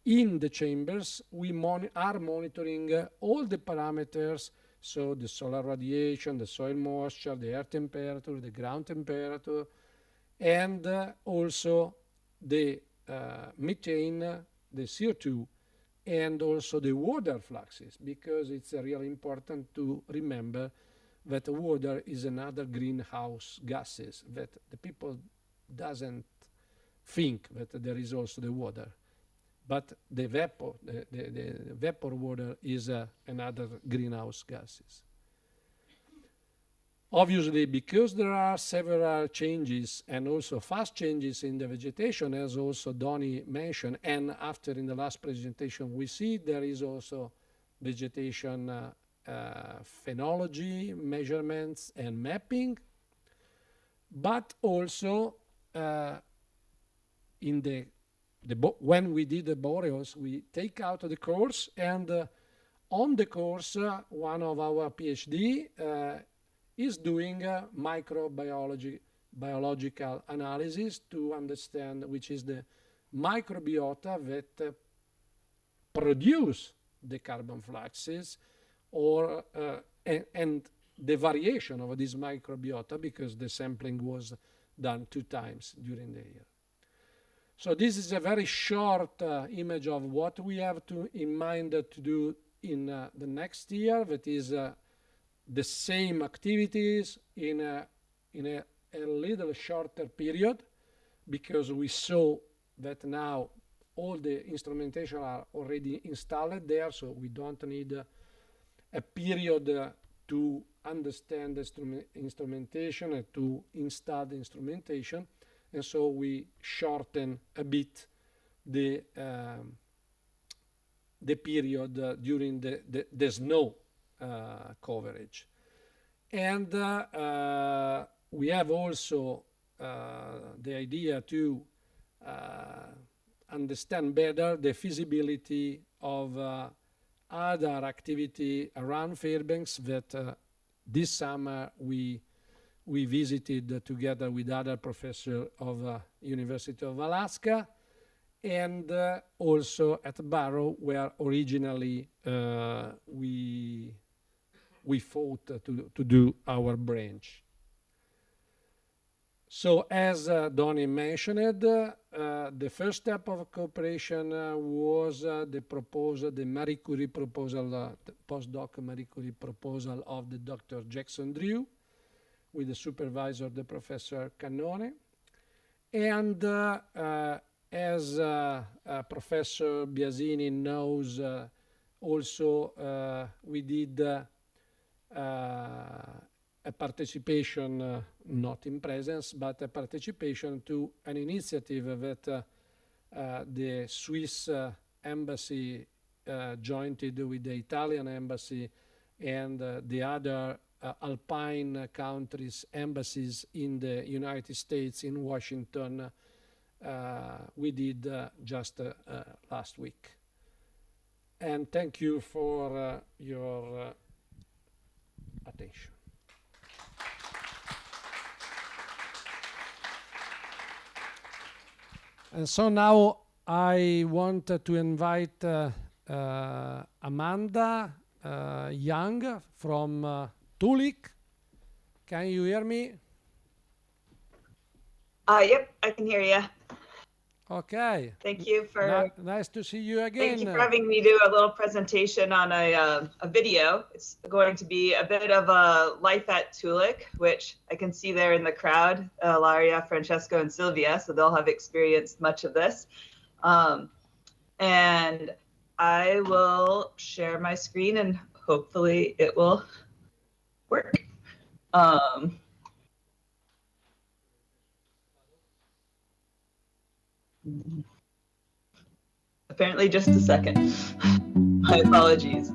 in the chambers, we are monitoring all the parameters, so the solar radiation, the soil moisture, the air temperature, the ground temperature, and also the methane, the CO2, and also the water fluxes, because it's really important to remember that water is another greenhouse gases that the people doesn't think that there is also the water. But the vapor water is another greenhouse gases. Obviously, because there are several changes and also fast changes in the vegetation, as also Donny mentioned, and after in the last presentation we see there is also vegetation phenology, measurements and mapping. but also in when we did the Boreals, we take out the course, and on the course, one of our PhD is doing biological analysis to understand which is the microbiota that produce the carbon fluxes, or and the variation of this microbiota, because the sampling was done 2 times during the year. So this is a very short image of what we have in mind to do in the next year. That is the same activities in a little shorter period, because we saw that now all the instrumentation are already installed there, so we don't need a period to understand the instrumentation and to install the instrumentation. And so we shorten a bit the period during the snow coverage. And we have also the idea to understand better the feasibility of other activity around Fairbanks that this summer we visited together with other professors of University of Alaska, and also at Barrow, where originally we thought to do our branch. So as Donnie mentioned, the first step of cooperation was the Marie Curie proposal, the postdoc Marie Curie proposal of the Dr. Jackson Drew, with the supervisor, the Professor Cannone. And as Professor Biasini knows, also we did a participation, not in presence, but a participation to an initiative that the Swiss embassy joined with the Italian embassy and the other Alpine countries' embassies in the United States, in Washington, we did just last week. And thank you for your attention. And so now I want to invite Amanda Young from Toolik. Can you hear me? Yep, I can hear you. Okay. Thank you for nice to see you again. Thank you for having me do a little presentation on a video. It's going to be a bit of a life at Toolik, which I can see there in the crowd, Laria, Francesco, and Sylvia, so they'll have experienced much of this. And I will share my screen and hopefully it will work. Apparently just a second. My apologies.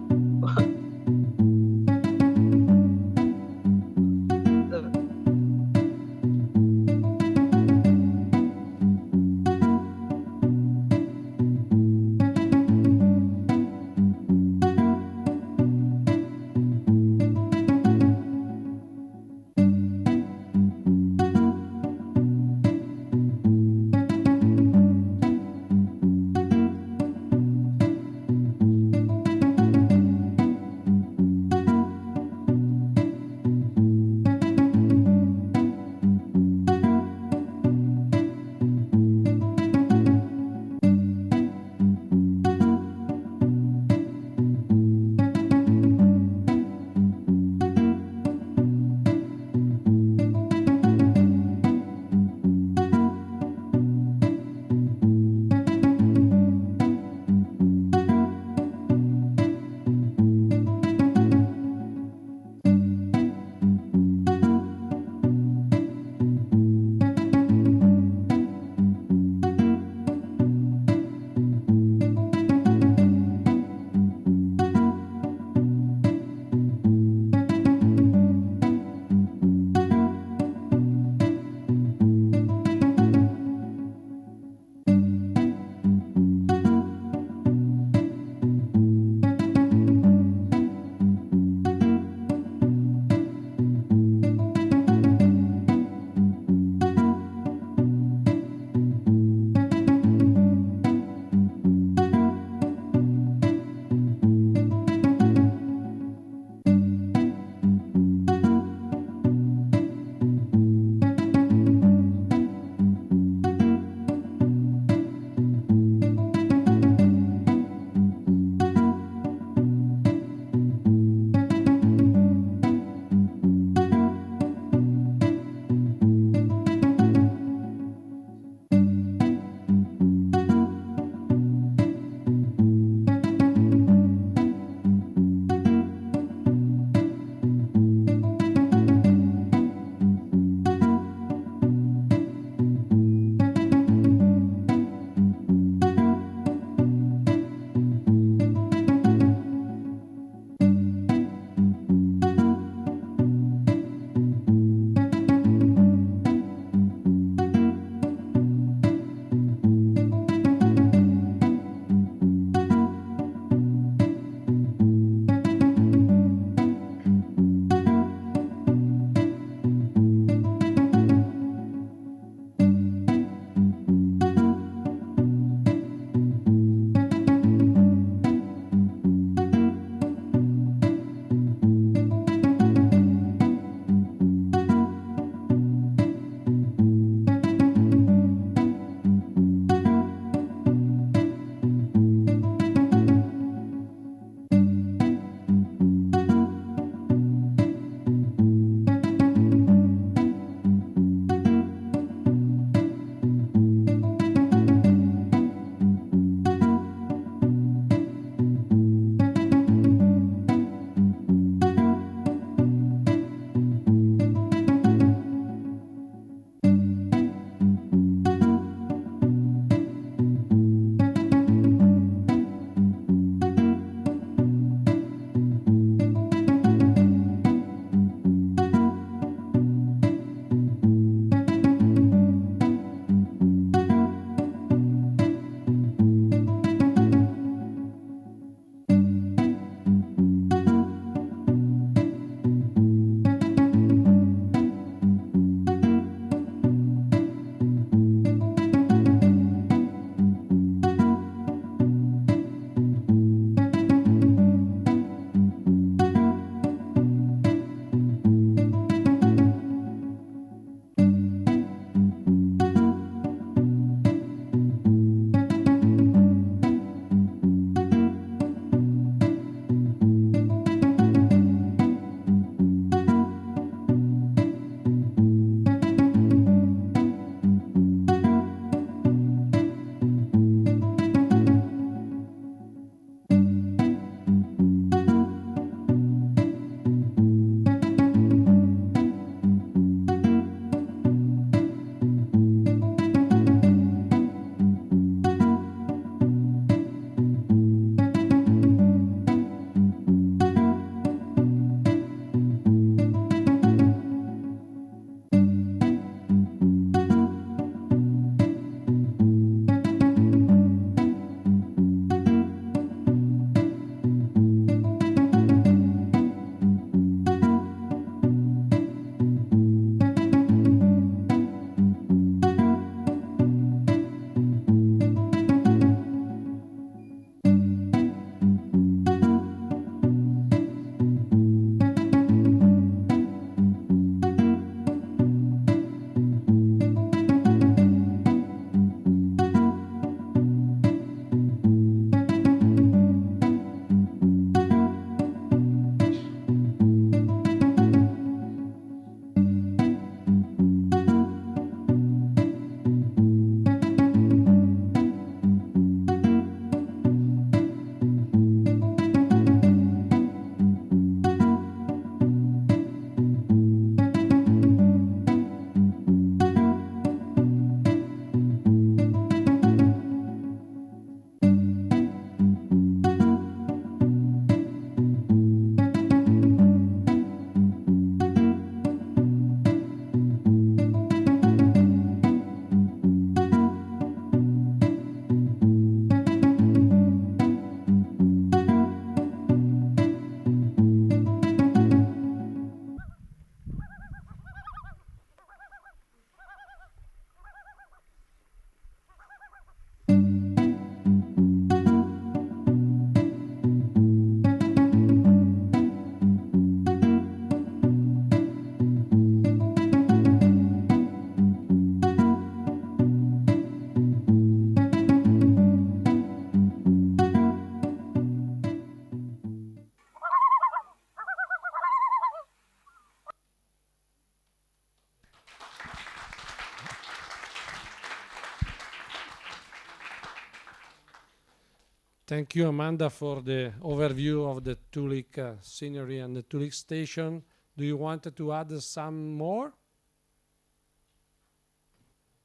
Thank you, Amanda, for the overview of the Toolik scenery and the Toolik station. Do you want to add some more?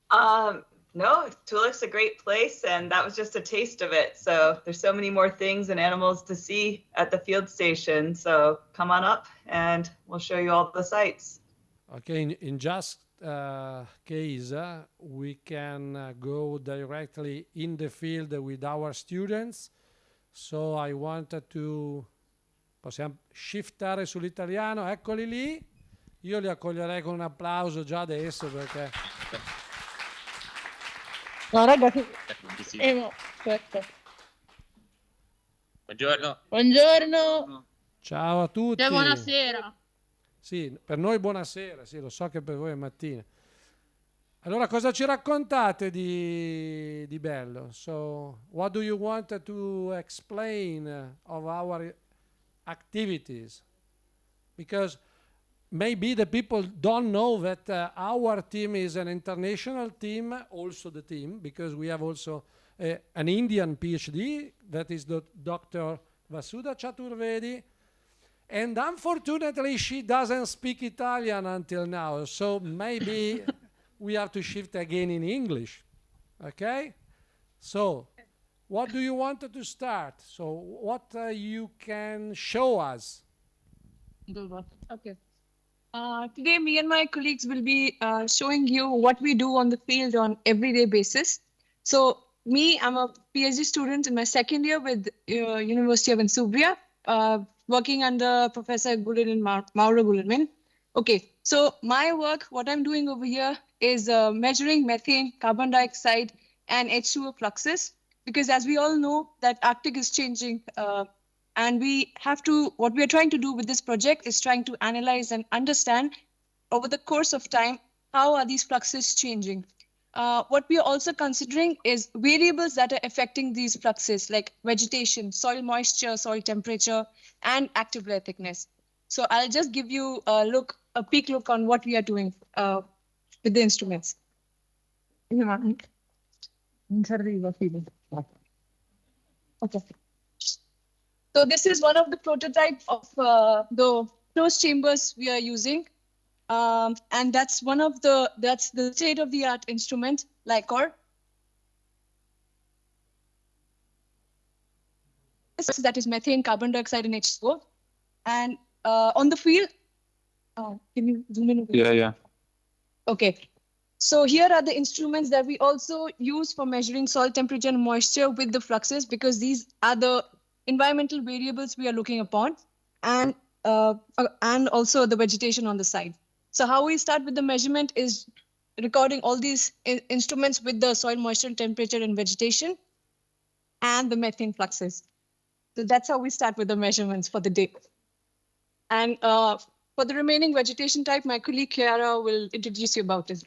No, Toolik's a great place, and that was just a taste of it. So there's so many more things and animals to see at the field station. So come on up, and we'll show you all the sites. Okay, in just case, we can go directly in the field with our students. So I wanted to... Possiamo shiftare sull'italiano, eccoli lì. Io li accoglierei con un applauso già adesso perché... No, ragazzi, aspetta. Buongiorno. Buongiorno. Ciao a tutti. Buonasera. Sì, per noi buonasera, sì, lo so che per voi è mattina. Allora, cosa ci raccontate di bello? So, what do you want to explain of our activities? Because maybe the people don't know that our team is an international team, also the team, because we have also an Indian PhD, that is Dr. Vasudha Chaturvedi. And unfortunately, she doesn't speak Italian until now, so maybe we have to shift again in English. Okay? So, what do you want to start? So, what you can show us? Okay. Today, me and my colleagues will be showing you what we do on the field on everyday basis. So, me, I'm a PhD student in my second year with University of Insubria, working under Professor Mauro Guglielmin. Okay, so my work, what I'm doing over here is measuring methane, carbon dioxide, and H2O fluxes, because as we all know that Arctic is changing, and what we are trying to do with this project is trying to analyze and understand over the course of time, how are these fluxes changing? What we are also considering is variables that are affecting these fluxes, like vegetation, soil moisture, soil temperature, and active layer thickness. So I'll just give you a peek look on what we are doing with the instruments. Okay. So this is one of the prototypes of the closed chambers we are using. And that's the state-of-the-art instrument, LICOR. That is methane, carbon dioxide, and H2O. And on the field, can you zoom in? Yeah. Okay. So here are the instruments that we also use for measuring soil temperature and moisture with the fluxes, because these are the environmental variables we are looking upon, and also the vegetation on the side. So how we start with the measurement is recording all these instruments with the soil moisture, temperature, and vegetation, and the methane fluxes. So that's how we start with the measurements for the day. And for the remaining vegetation type, my colleague Chiara will introduce you about it.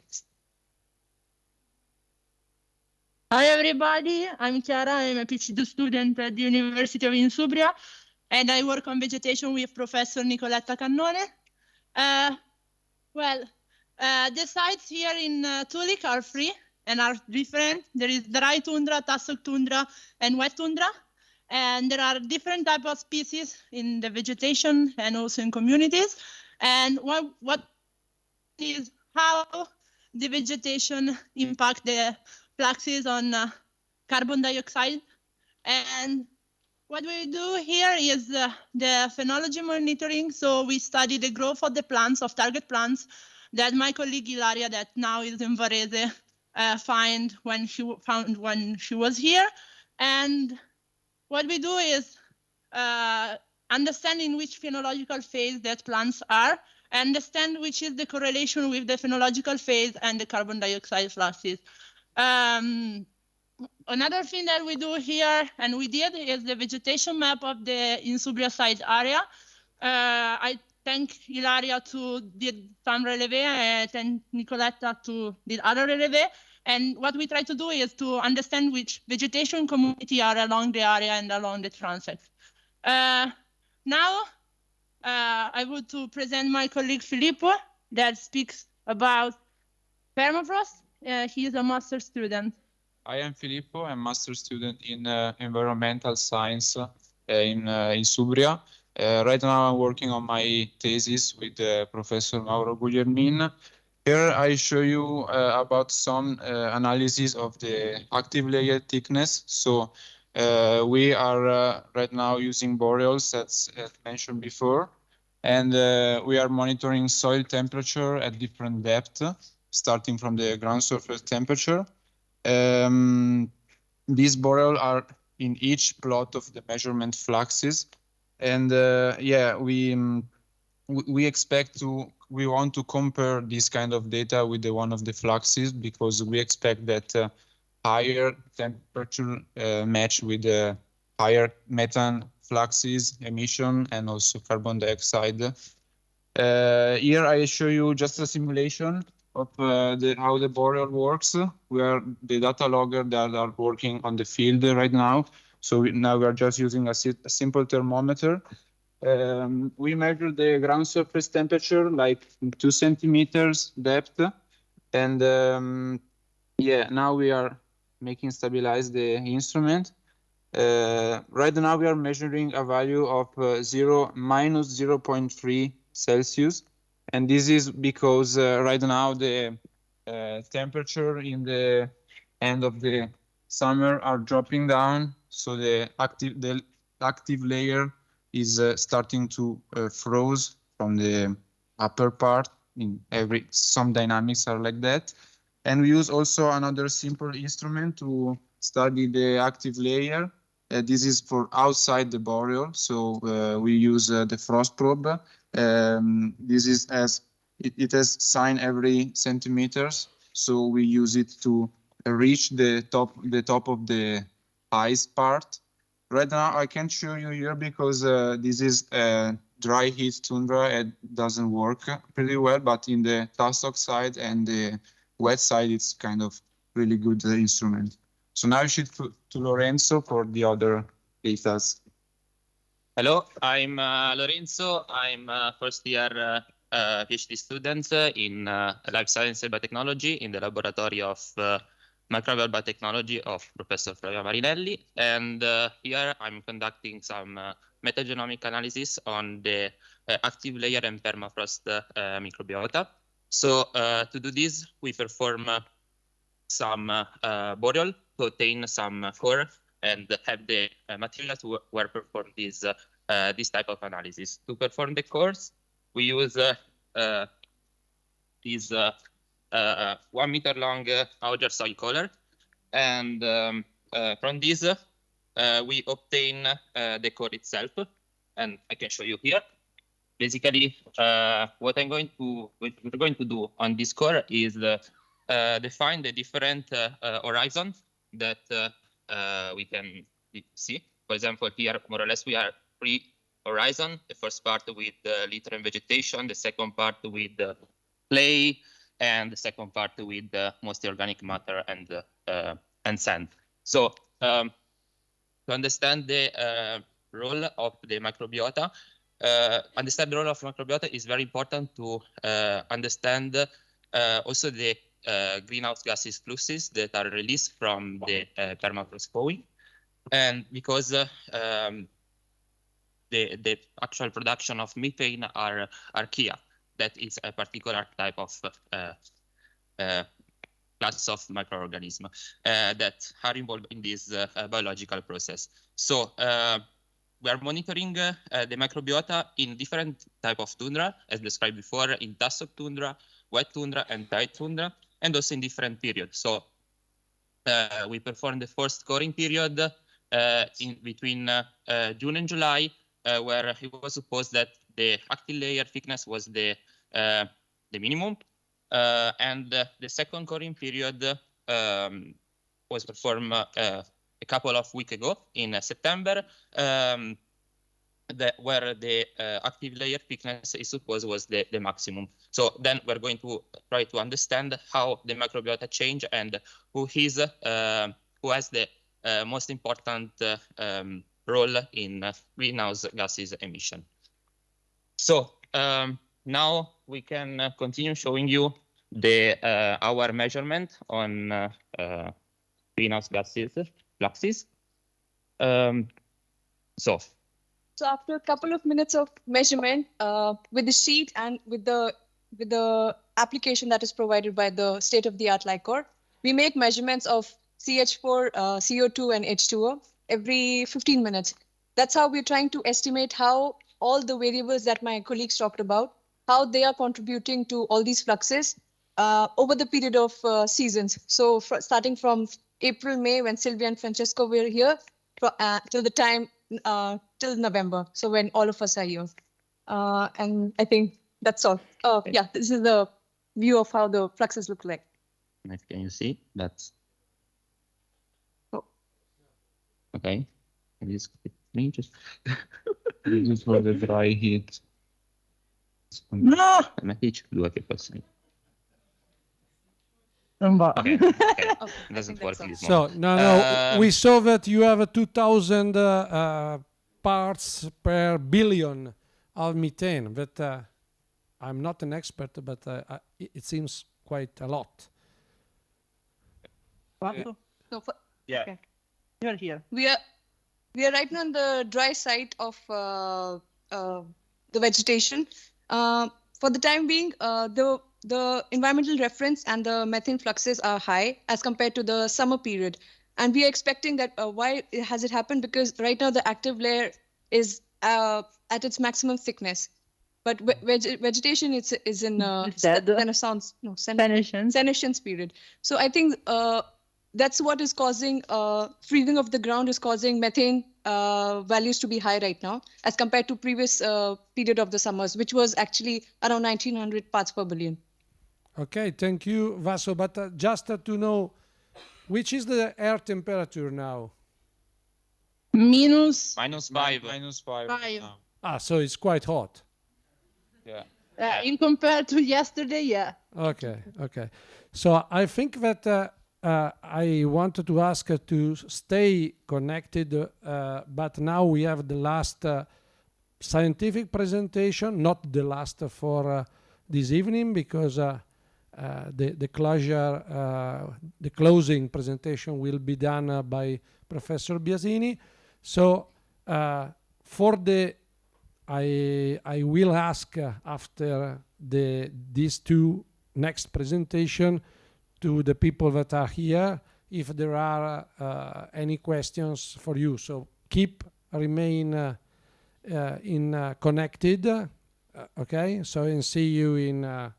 Hi everybody, I'm Chiara, I'm a PhD student at the University of Insubria, and I work on vegetation with Professor Nicoletta Cannone. The sites here in Toolik are free and are different. There is dry tundra, tussock tundra, and wet tundra. And there are different types of species in the vegetation and also in communities. And what is how the vegetation impact the fluxes on carbon dioxide. And what we do here is the phenology monitoring. So we study the growth of the plants, of target plants, that my colleague Ilaria, that now is in Varese, found when she was here. And what we do is understand in which phenological phase that plants are, understand which is the correlation with the phenological phase and the carbon dioxide fluxes. Another thing that we do here, and we did, is the vegetation map of the Insubria site area. I thank Ilaria to did some releve, and thank Nicoletta to did other releve. And what we try to do is to understand which vegetation community are along the area and along the transit. Now, I would to present my colleague Filippo that speaks about permafrost. He is a master student. I am Filippo. I'm a master student in environmental science in Insubria. Right now I'm working on my thesis with Professor Mauro Guglielmin. Here I show you about some analysis of the active layer thickness. So we are right now using boreals, as mentioned before, and we are monitoring soil temperature at different depths, starting from the ground surface temperature. These boreals are in each plot of the measurement fluxes, and yeah, we want to compare this kind of data with the one of the fluxes, because we expect that higher temperature match with the higher methane fluxes emission and also carbon dioxide. Here I show you just a simulation of how the boreal works. We are the data logger that are working on the field right now. So now we are just using a simple thermometer. We measure the ground surface temperature like 2 centimeters depth, and yeah, now we are making stabilize the instrument. Right now we are measuring a value of minus 0.3 Celsius, and this is because right now the temperature in the end of the summer are dropping down, so the active layer is starting to froze from the upper part. Some dynamics are like that. And we use also another simple instrument to study the active layer. This is for outside the boreal, so we use the frost probe. This is it has sign every centimeters, so we use it to reach the top of the ice part. Right now I can't show you here because this is dry heat tundra. It doesn't work pretty well, but in the Tastock side and the wet side, it's kind of really good instrument. So now I shift to Lorenzo for the other data. Hello, I'm Lorenzo. I'm first year PhD student in life science and biotechnology in the laboratory of microbial biotechnology of Professor Flavia Marinelli. And here I'm conducting some metagenomic analysis on the active layer and permafrost microbiota. So to do this, we perform some boreal to obtain some core and have the material to where perform this type of analysis. To perform the cores, we use this 1 meter long Auger soil collar, and from this we obtain the core itself, and I can show you here. Basically, what we're going to do on this core is define the different horizon that we can see. For example, here more or less we are 3 horizon. The first part with litter and vegetation, the second part with clay, and the second part with mostly organic matter and sand. So to understand the role of the microbiota, is very important to understand also the greenhouse gases fluxes that are released from the permafrost flowing, and because the actual production of methane are key. That is a particular type of class of microorganisms that are involved in this biological process. So we are monitoring the microbiota in different type of tundra, as described before, in Tastock tundra, wet tundra, and tight tundra, and also in different periods. So we performed the first coring period in between June and July, where it was supposed that the active layer thickness was the minimum, and the second coring period was performed a couple of weeks ago in September, where the active layer thickness is supposed was the maximum. So then we're going to try to understand how the microbiota change and who has the most important role in greenhouse gases emission. So now we can continue showing you the our measurement on greenhouse gases fluxes. So after a couple of minutes of measurement with the sheet and with the application that is provided by the state-of-the-art LICOR, we make measurements of CH4, CO2, and H2O every 15 minutes. That's how we're trying to estimate how all the variables that my colleagues talked about, how they are contributing to all these fluxes over the period of seasons. So starting from April, May, when Sylvia and Francesco were here, till the time, till November, so when all of us are here. And I think that's all. Okay. Yeah, this is the view of how the fluxes look like. Can you see? That's oh. Okay. Just this is for the dry heat. No! Okay. It doesn't work. So no, we saw that you have 2,000 parts per billion of methane. But I'm not an expert, but it seems quite a lot. So yeah. Okay. You're here. We are right now on the dry side of the vegetation. For the time being, the environmental reference and the methane fluxes are high as compared to the summer period. And we are expecting that why has it happened? Because right now the active layer is at its maximum thickness. But vegetation is in senescence period. So I think that's what is causing freezing of the ground is causing methane values to be high right now as compared to previous period of the summers, which was actually around 1900 parts per billion. Okay, thank you, Vaso. But just to know, which is the air temperature now? Minus 5. Ah, so it's quite hot. Yeah. In compared to yesterday, yeah. Okay. So I think that I wanted to ask to stay connected, but now we have the last scientific presentation, not the last for this evening, because the closing presentation will be done by Professor Biasini. So I will ask after these two next presentation to the people that are here if there are any questions for you. So remain connected. Okay, so and see you in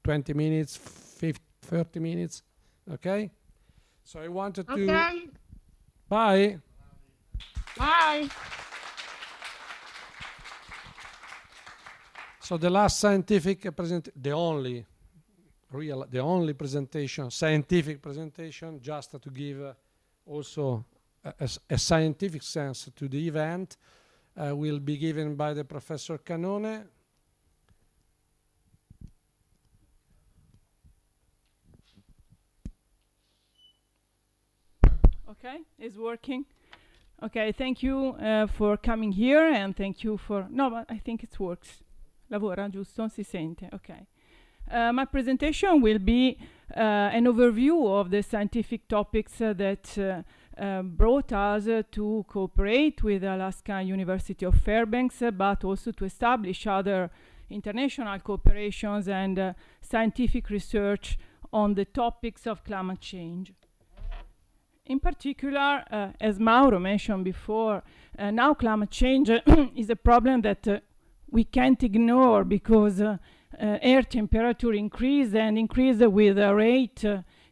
20 minutes, 30 minutes. Okay, so I wanted to. Okay. Bye. Bye. So the last scientific the only presentation, scientific presentation, just to give also a scientific sense to the event, will be given by the Professor Canone. Okay, it's working. Okay, thank you for coming here, and thank you for... No, but I think it works. Lavora, giusto? Si sente? Okay. My presentation will be an overview of the scientific topics that brought us to cooperate with Alaska University of Fairbanks, but also to establish other international cooperations and scientific research on the topics of climate change. In particular, as Mauro mentioned before, now climate change is a problem that we can't ignore because air temperature increase with a rate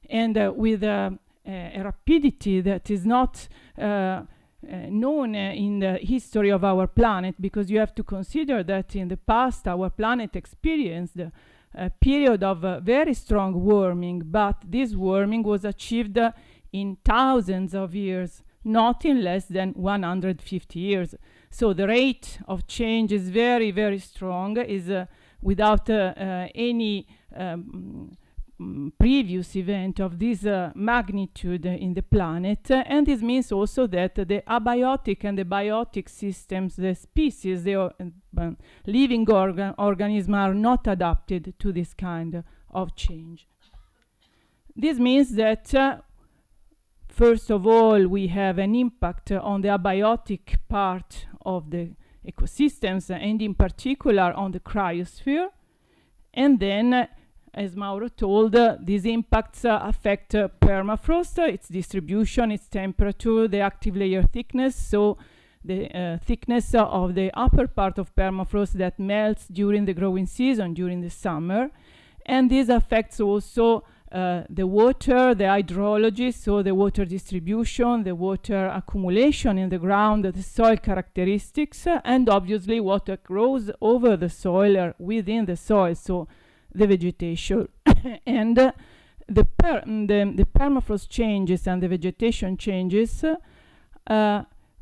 and with a rapidity that is not known in the history of our planet, because you have to consider that in the past our planet experienced a period of very strong warming, but this warming was achieved in thousands of years, not in less than 150 years. So the rate of change is very, very strong, is without any previous event of this magnitude in the planet. And this means also that the abiotic and the biotic systems, the species, the living organisms are not adapted to this kind of change. This means that First of all, we have an impact on the abiotic part of the ecosystems, and in particular on the cryosphere. And then, as Mauro told, these impacts affect permafrost, its distribution, its temperature, the active layer thickness, so the thickness of the upper part of permafrost that melts during the growing season, during the summer. And this affects also the water, the hydrology, so the water distribution, the water accumulation in the ground, the soil characteristics, and obviously what grows over the soil or within the soil, so the vegetation. And the permafrost changes and the vegetation changes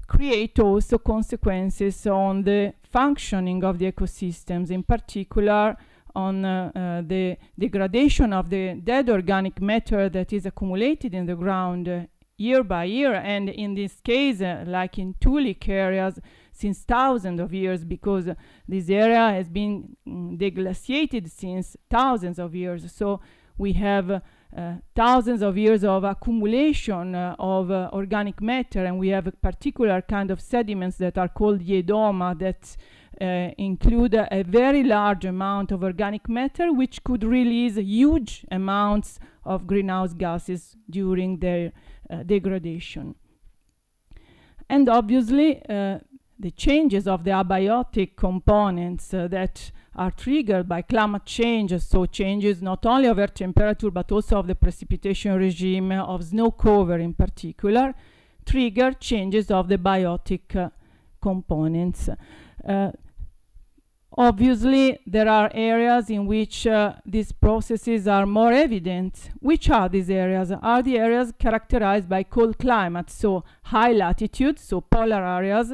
create also consequences on the functioning of the ecosystems, in particular on the degradation of the dead organic matter that is accumulated in the ground year by year, and in this case, like in Toolik areas, since thousands of years, because this area has been deglaciated since thousands of years. So we have thousands of years of accumulation of organic matter, and we have a particular kind of sediments that are called yedoma that include a very large amount of organic matter, which could release huge amounts of greenhouse gases during their degradation. And obviously, the changes of the abiotic components that are triggered by climate change, so changes not only of air temperature, but also of the precipitation regime, of snow cover in particular, trigger changes of the biotic components. Obviously, there are areas in which these processes are more evident. Which are these areas? Are the areas characterized by cold climates, so high latitude, so polar areas,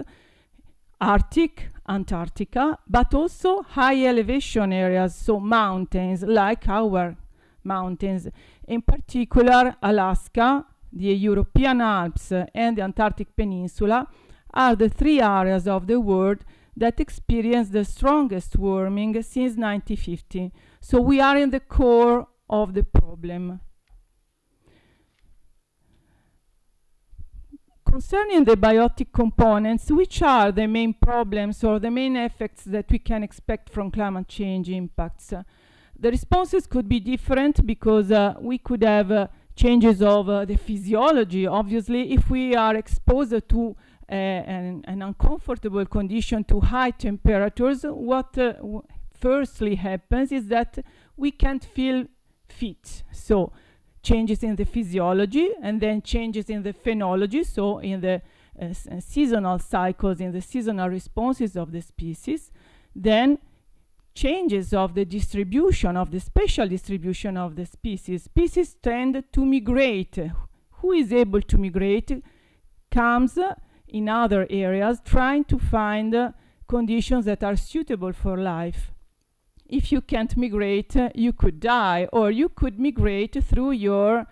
Arctic, Antarctica, but also high elevation areas, so mountains, like our mountains. In particular, Alaska, the European Alps, and the Antarctic Peninsula are the three areas of the world that experience the strongest warming since 1950. So we are in the core of the problem. Concerning the biotic components, which are the main problems or the main effects that we can expect from climate change impacts? The responses could be different because we could have changes of the physiology. Obviously, if we are exposed to an uncomfortable condition, to high temperatures, what firstly happens is that we can't feel fit. So changes in the physiology, and then changes in the phenology, so in the seasonal cycles, in the seasonal responses of the species. Then changes of the distribution, of the spatial distribution of the species. Species tend to migrate. Who is able to migrate comes in other areas trying to find conditions that are suitable for life. If you can't migrate, you could die, or you could migrate through your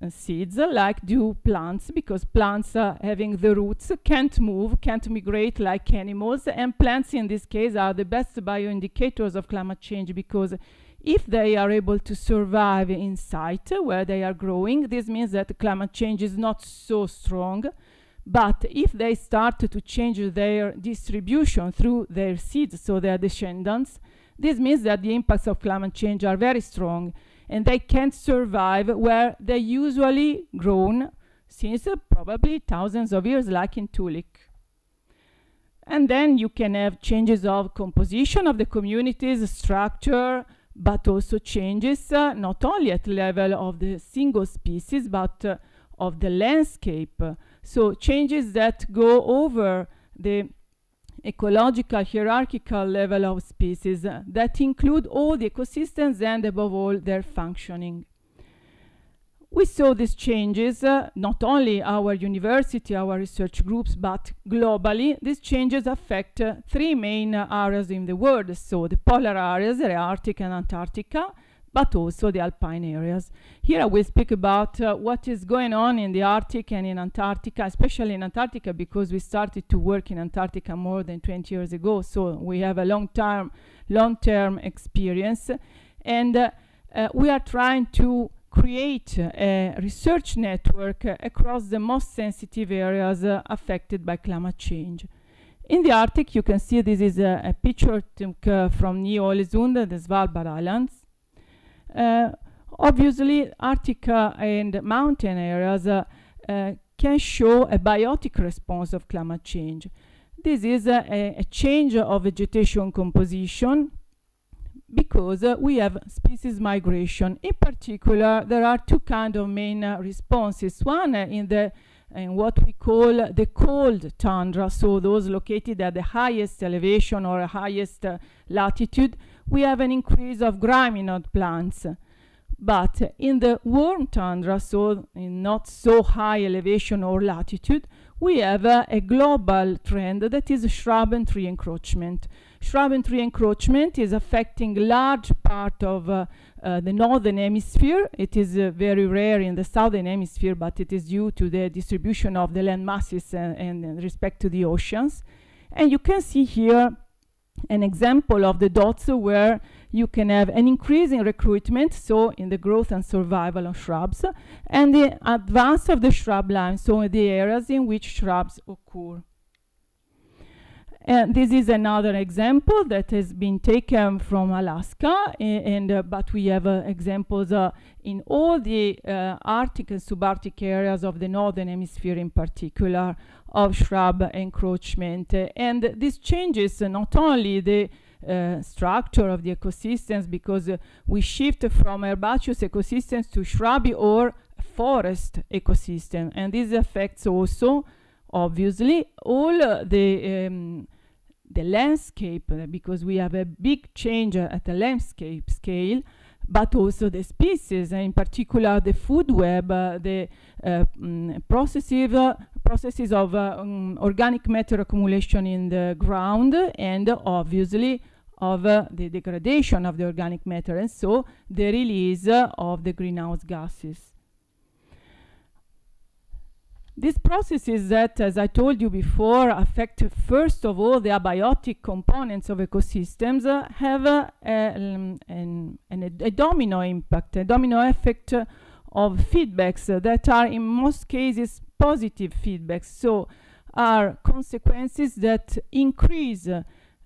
seeds, like do plants, because plants having the roots can't move, can't migrate like animals, and plants in this case are the best bioindicators of climate change, because if they are able to survive in site where they are growing, this means that climate change is not so strong. But if they start to change their distribution through their seeds, so their descendants, this means that the impacts of climate change are very strong, and they can't survive where they usually grown since probably thousands of years, like in Toolik. And then you can have changes of composition of the communities, structure, but also changes not only at the level of the single species, but of the landscape. So changes that go over the ecological hierarchical level of species that include all the ecosystems and above all their functioning. We saw these changes, not only our university, our research groups, but globally. These changes affect three main areas in the world, so the polar areas, the Arctic and Antarctica, but also the alpine areas. Here I will speak about what is going on in the Arctic and in Antarctica, especially in Antarctica, because we started to work in Antarctica more than 20 years ago, so we have a long-term experience. And we are trying to create a research network across the most sensitive areas affected by climate change. In the Arctic, you can see this is a picture from Ny-Ålesund, the Svalbard Islands. Obviously, Arctic and mountain areas can show a biotic response of climate change. This is a change of vegetation composition because we have species migration. In particular, there are two kinds of main responses. One in what we call the cold tundra, so those located at the highest elevation or highest latitude, we have an increase of gramineal plants. But in the warm tundra, so in not so high elevation or latitude, we have a global trend that is shrub and tree encroachment. Shrub and tree encroachment is affecting large part of the northern hemisphere. It is very rare in the southern hemisphere, but it is due to the distribution of the land masses and respect to the oceans. And you can see here an example of the dots where you can have an increase in recruitment, so in the growth and survival of shrubs, and the advance of the shrub line, so in the areas in which shrubs occur. And this is another example that has been taken from Alaska, but we have examples in all the Arctic and subarctic areas of the northern hemisphere in particular of shrub encroachment. And this changes not only the structure of the ecosystems, because we shift from herbaceous ecosystems to shrubby or forest ecosystem, and this affects also obviously all the landscape, because we have a big change at the landscape scale, but also the species, and in particular the food web, the processes of organic matter accumulation in the ground, and obviously of the degradation of the organic matter, and so the release of the greenhouse gases. These processes that, as I told you before, affect first of all the abiotic components of ecosystems have a domino impact, a domino effect of feedbacks that are in most cases positive feedbacks, so are consequences that increase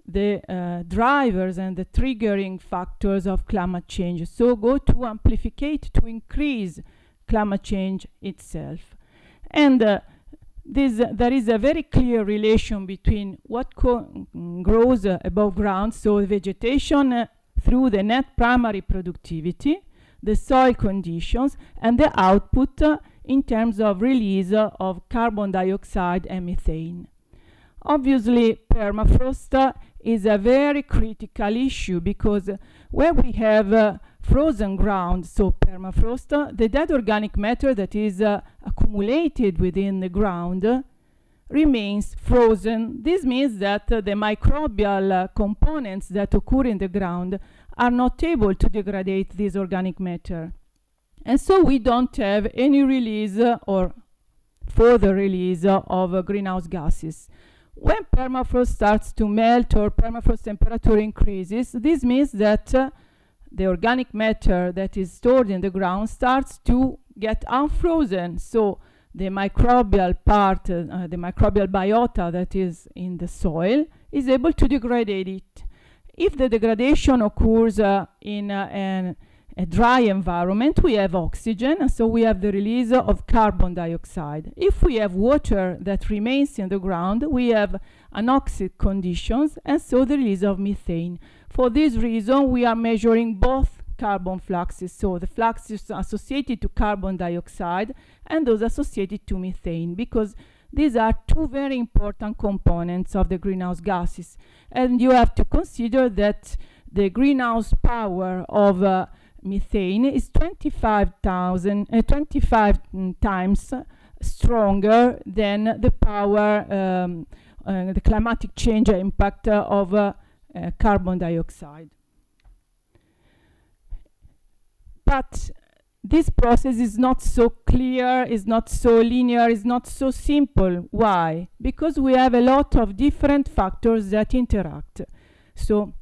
the drivers and the triggering factors of climate change, so go to amplificate, to increase climate change itself. And there is a very clear relation between what grows above ground, so vegetation through the net primary productivity, the soil conditions, and the output in terms of release of carbon dioxide and methane. Obviously, permafrost is a very critical issue, because where we have frozen ground, so permafrost, the dead organic matter that is accumulated within the ground remains frozen. This means that the microbial components that occur in the ground are not able to degrade this organic matter. And so we don't have any release or further release of greenhouse gases. When permafrost starts to melt or permafrost temperature increases, this means that the organic matter that is stored in the ground starts to get unfrozen. So the microbial part, the microbial biota that is in the soil is able to degrade it. If the degradation occurs in a dry environment, we have oxygen, and so we have the release of carbon dioxide. If we have water that remains in the ground, we have anoxic conditions, and so the release of methane. For this reason, we are measuring both carbon fluxes, so the fluxes associated to carbon dioxide and those associated to methane, because these are two very important components of the greenhouse gases. And you have to consider that the greenhouse power of methane is 25 times stronger than the power, the climatic change impact of carbon dioxide. But this process is not so clear, is not so linear, is not so simple. Why? Because we have a lot of different factors that interact. So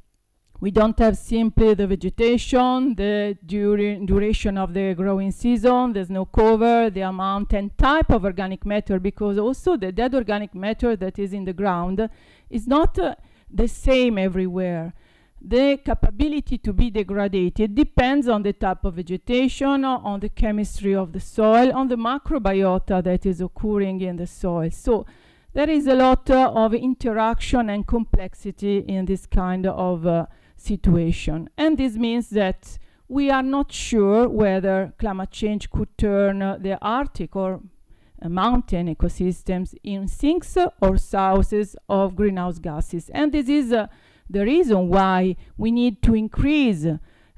We don't have simply the vegetation, the duration of the growing season, the snow cover, the amount and type of organic matter, because also the dead organic matter that is in the ground is not the same everywhere. The capability to be degraded depends on the type of vegetation, on the chemistry of the soil, on the macrobiota that is occurring in the soil. So there is a lot of interaction and complexity in this kind of situation. And this means that we are not sure whether climate change could turn the Arctic or mountain ecosystems in sinks or sources of greenhouse gases. And this is the reason why we need to increase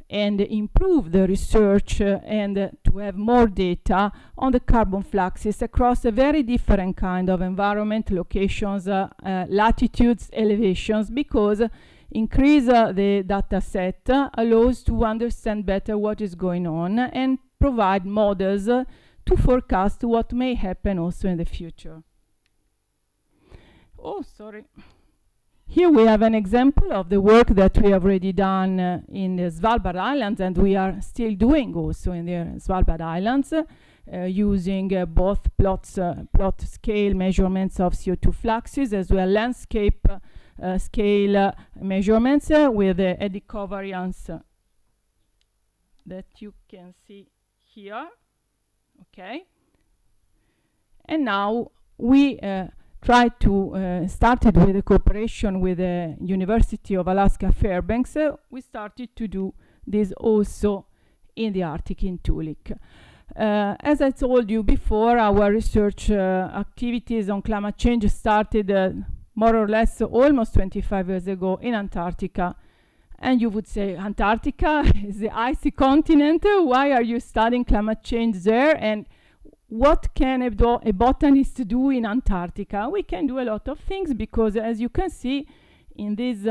and improve the research and to have more data on the carbon fluxes across a very different kind of environment, locations, latitudes, elevations, because increase the data set allows to understand better what is going on and provide models to forecast what may happen also in the future. Oh, sorry. Here we have an example of the work that we have already done in the Svalbard Islands, and we are still doing also in the Svalbard Islands, using both plot scale measurements of CO2 fluxes as well landscape scale measurements with the eddy covariance that you can see here. Okay. And now we tried to started with a cooperation with the University of Alaska Fairbanks. We started to do this also in the Arctic in Toolik. As I told you before, our research activities on climate change started more or less almost 25 years ago in Antarctica. And you would say, Antarctica is the icy continent. Why are you studying climate change there? And what can a botanist do in Antarctica? We can do a lot of things, because as you can see in this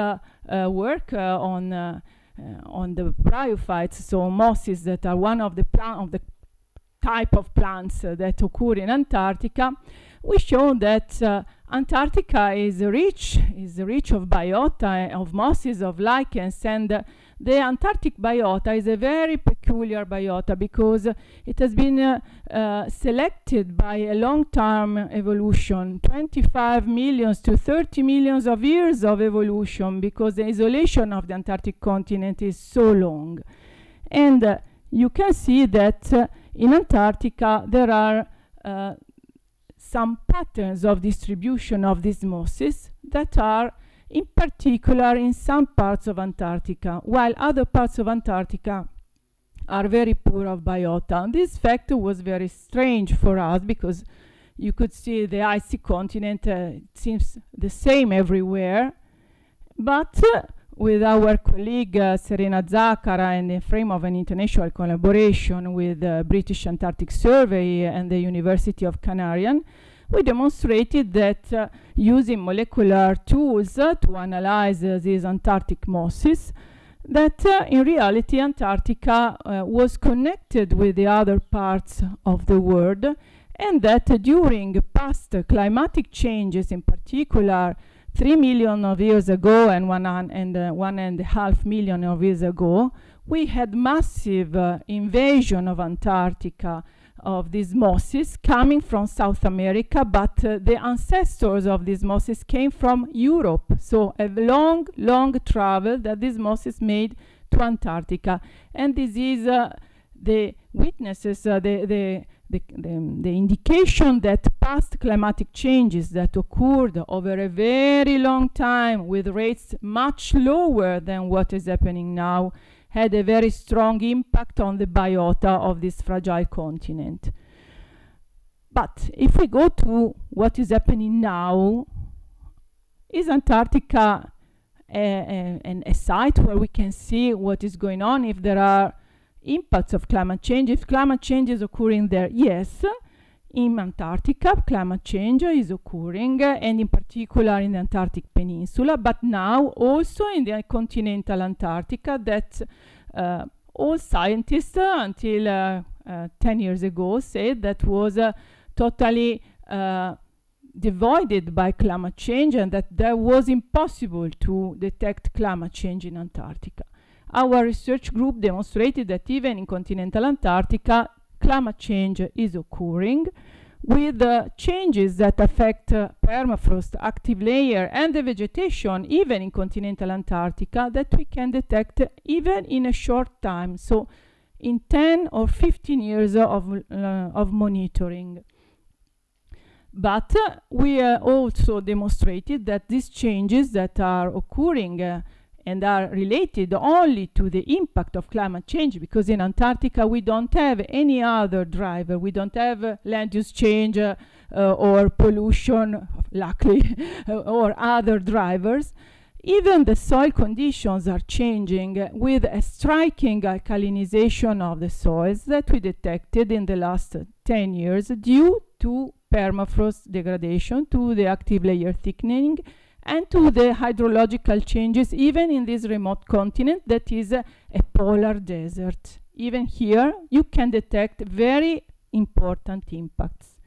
work on the bryophytes, so mosses that are one of the type of plants that occur in Antarctica, we show that Antarctica is rich of biota, of mosses, of lichens, and the Antarctic biota is a very peculiar biota because it has been selected by a long-term evolution, 25 millions to 30 millions of years of evolution, because the isolation of the Antarctic continent is so long. And you can see that in Antarctica there are some patterns of distribution of these mosses that are in particular in some parts of Antarctica, while other parts of Antarctica are very poor of biota. This fact was very strange for us because you could see the icy continent, it seems the same everywhere, but with our colleague Serena Zaccara, in the frame of an international collaboration with the British Antarctic Survey and the University of Canarian, we demonstrated that using molecular tools to analyze these Antarctic mosses, that in reality Antarctica was connected with the other parts of the world, and that during past climatic changes, in particular 3 million of years ago and 1.5 million of years ago, we had massive invasion of Antarctica of these mosses coming from South America, but the ancestors of these mosses came from Europe. So a long, long travel that these mosses made to Antarctica. And this is the witnesses, the indication that past climatic changes that occurred over a very long time with rates much lower than what is happening now had a very strong impact on the biota of this fragile continent. But if we go to what is happening now, is Antarctica a site where we can see what is going on, if there are impacts of climate change, if climate change is occurring there? Yes, in Antarctica climate change is occurring, and in particular in the Antarctic Peninsula, but now also in the continental Antarctica, that all scientists until 10 years ago said that was totally divided by climate change and that there was impossible to detect climate change in Antarctica. Our research group demonstrated that even in continental Antarctica, climate change is occurring with changes that affect permafrost, active layer, and the vegetation, even in continental Antarctica, that we can detect even in a short time, so in 10 or 15 years of monitoring. But we also demonstrated that these changes that are occurring and are related only to the impact of climate change, because in Antarctica we don't have any other driver. We don't have land use change or pollution, luckily, or other drivers. Even the soil conditions are changing with a striking alkalinization of the soils that we detected in the last 10 years due to permafrost degradation, to the active layer thickening, and to the hydrological changes, even in this remote continent that is a polar desert. Even here, you can detect very important impacts.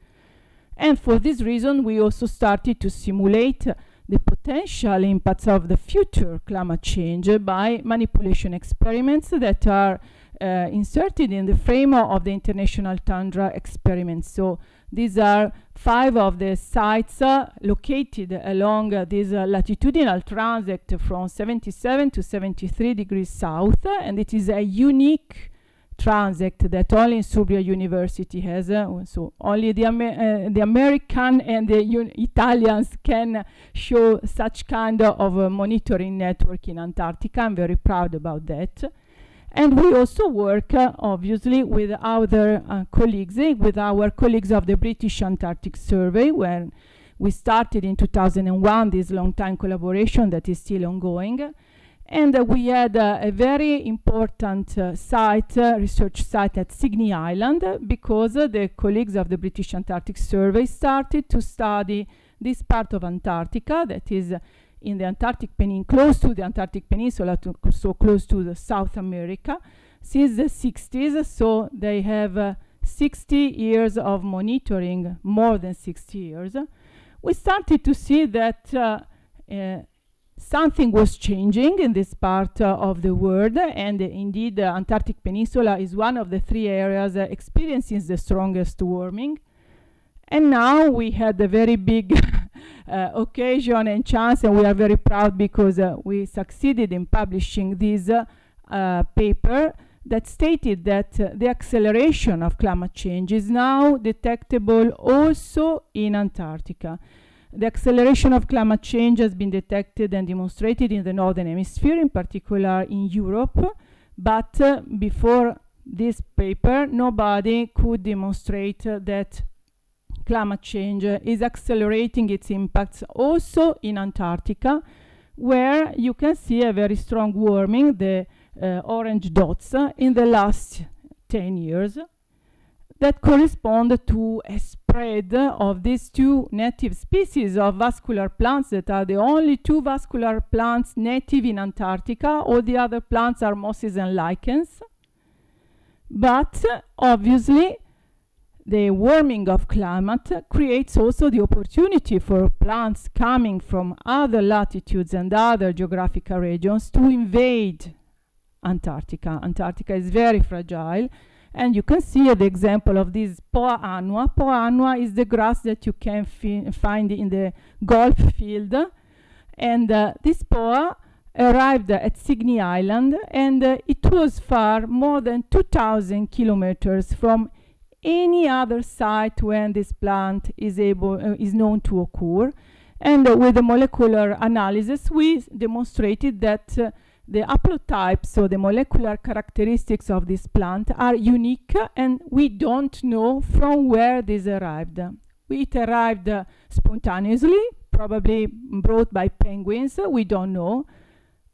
And for this reason, we also started to simulate the potential impacts of the future climate change by manipulation experiments that are inserted in the frame of the International Tundra Experiment. So these are 5 of the sites located along this latitudinal transect from 77 to 73 degrees south, and it is a unique transect that only Insubria University has. So only the American and the Italians can show such kind of monitoring network in Antarctica. I'm very proud about that. And we also work, obviously, with other colleagues, with our colleagues of the British Antarctic Survey, where we started in 2001 this long-time collaboration that is still ongoing. And we had a very important research site at Cygney Island, because the colleagues of the British Antarctic Survey started to study this part of Antarctica that is in the Antarctic Peninsula, close to the Antarctic Peninsula, so close to the South America, since the 60s. So they have 60 years of monitoring, more than 60 years. We started to see that something was changing in this part of the world, and indeed the Antarctic Peninsula is one of the 3 areas experiencing the strongest warming. And now we had a very big occasion and chance, and we are very proud because we succeeded in publishing this paper that stated that the acceleration of climate change is now detectable also in Antarctica. The acceleration of climate change has been detected and demonstrated in the Northern Hemisphere, in particular in Europe, but before this paper, nobody could demonstrate that climate change is accelerating its impacts also in Antarctica, where you can see a very strong warming, the orange dots, in the last 10 years, that correspond to a spread of these 2 native species of vascular plants that are the only 2 vascular plants native in Antarctica. All the other plants are mosses and lichens. But obviously, the warming of climate creates also the opportunity for plants coming from other latitudes and other geographical regions to invade Antarctica. Antarctica is very fragile, and you can see the example of this Poa annua. Poa annua is the grass that you can find in the golf field, and this Poa arrived at Cygney Island, and it was far more than 2,000 kilometers from any other site when this plant is known to occur. And with the molecular analysis, we demonstrated that the haplotypes, so the molecular characteristics of this plant, are unique, and we don't know from where this arrived. It arrived spontaneously, probably brought by penguins, we don't know,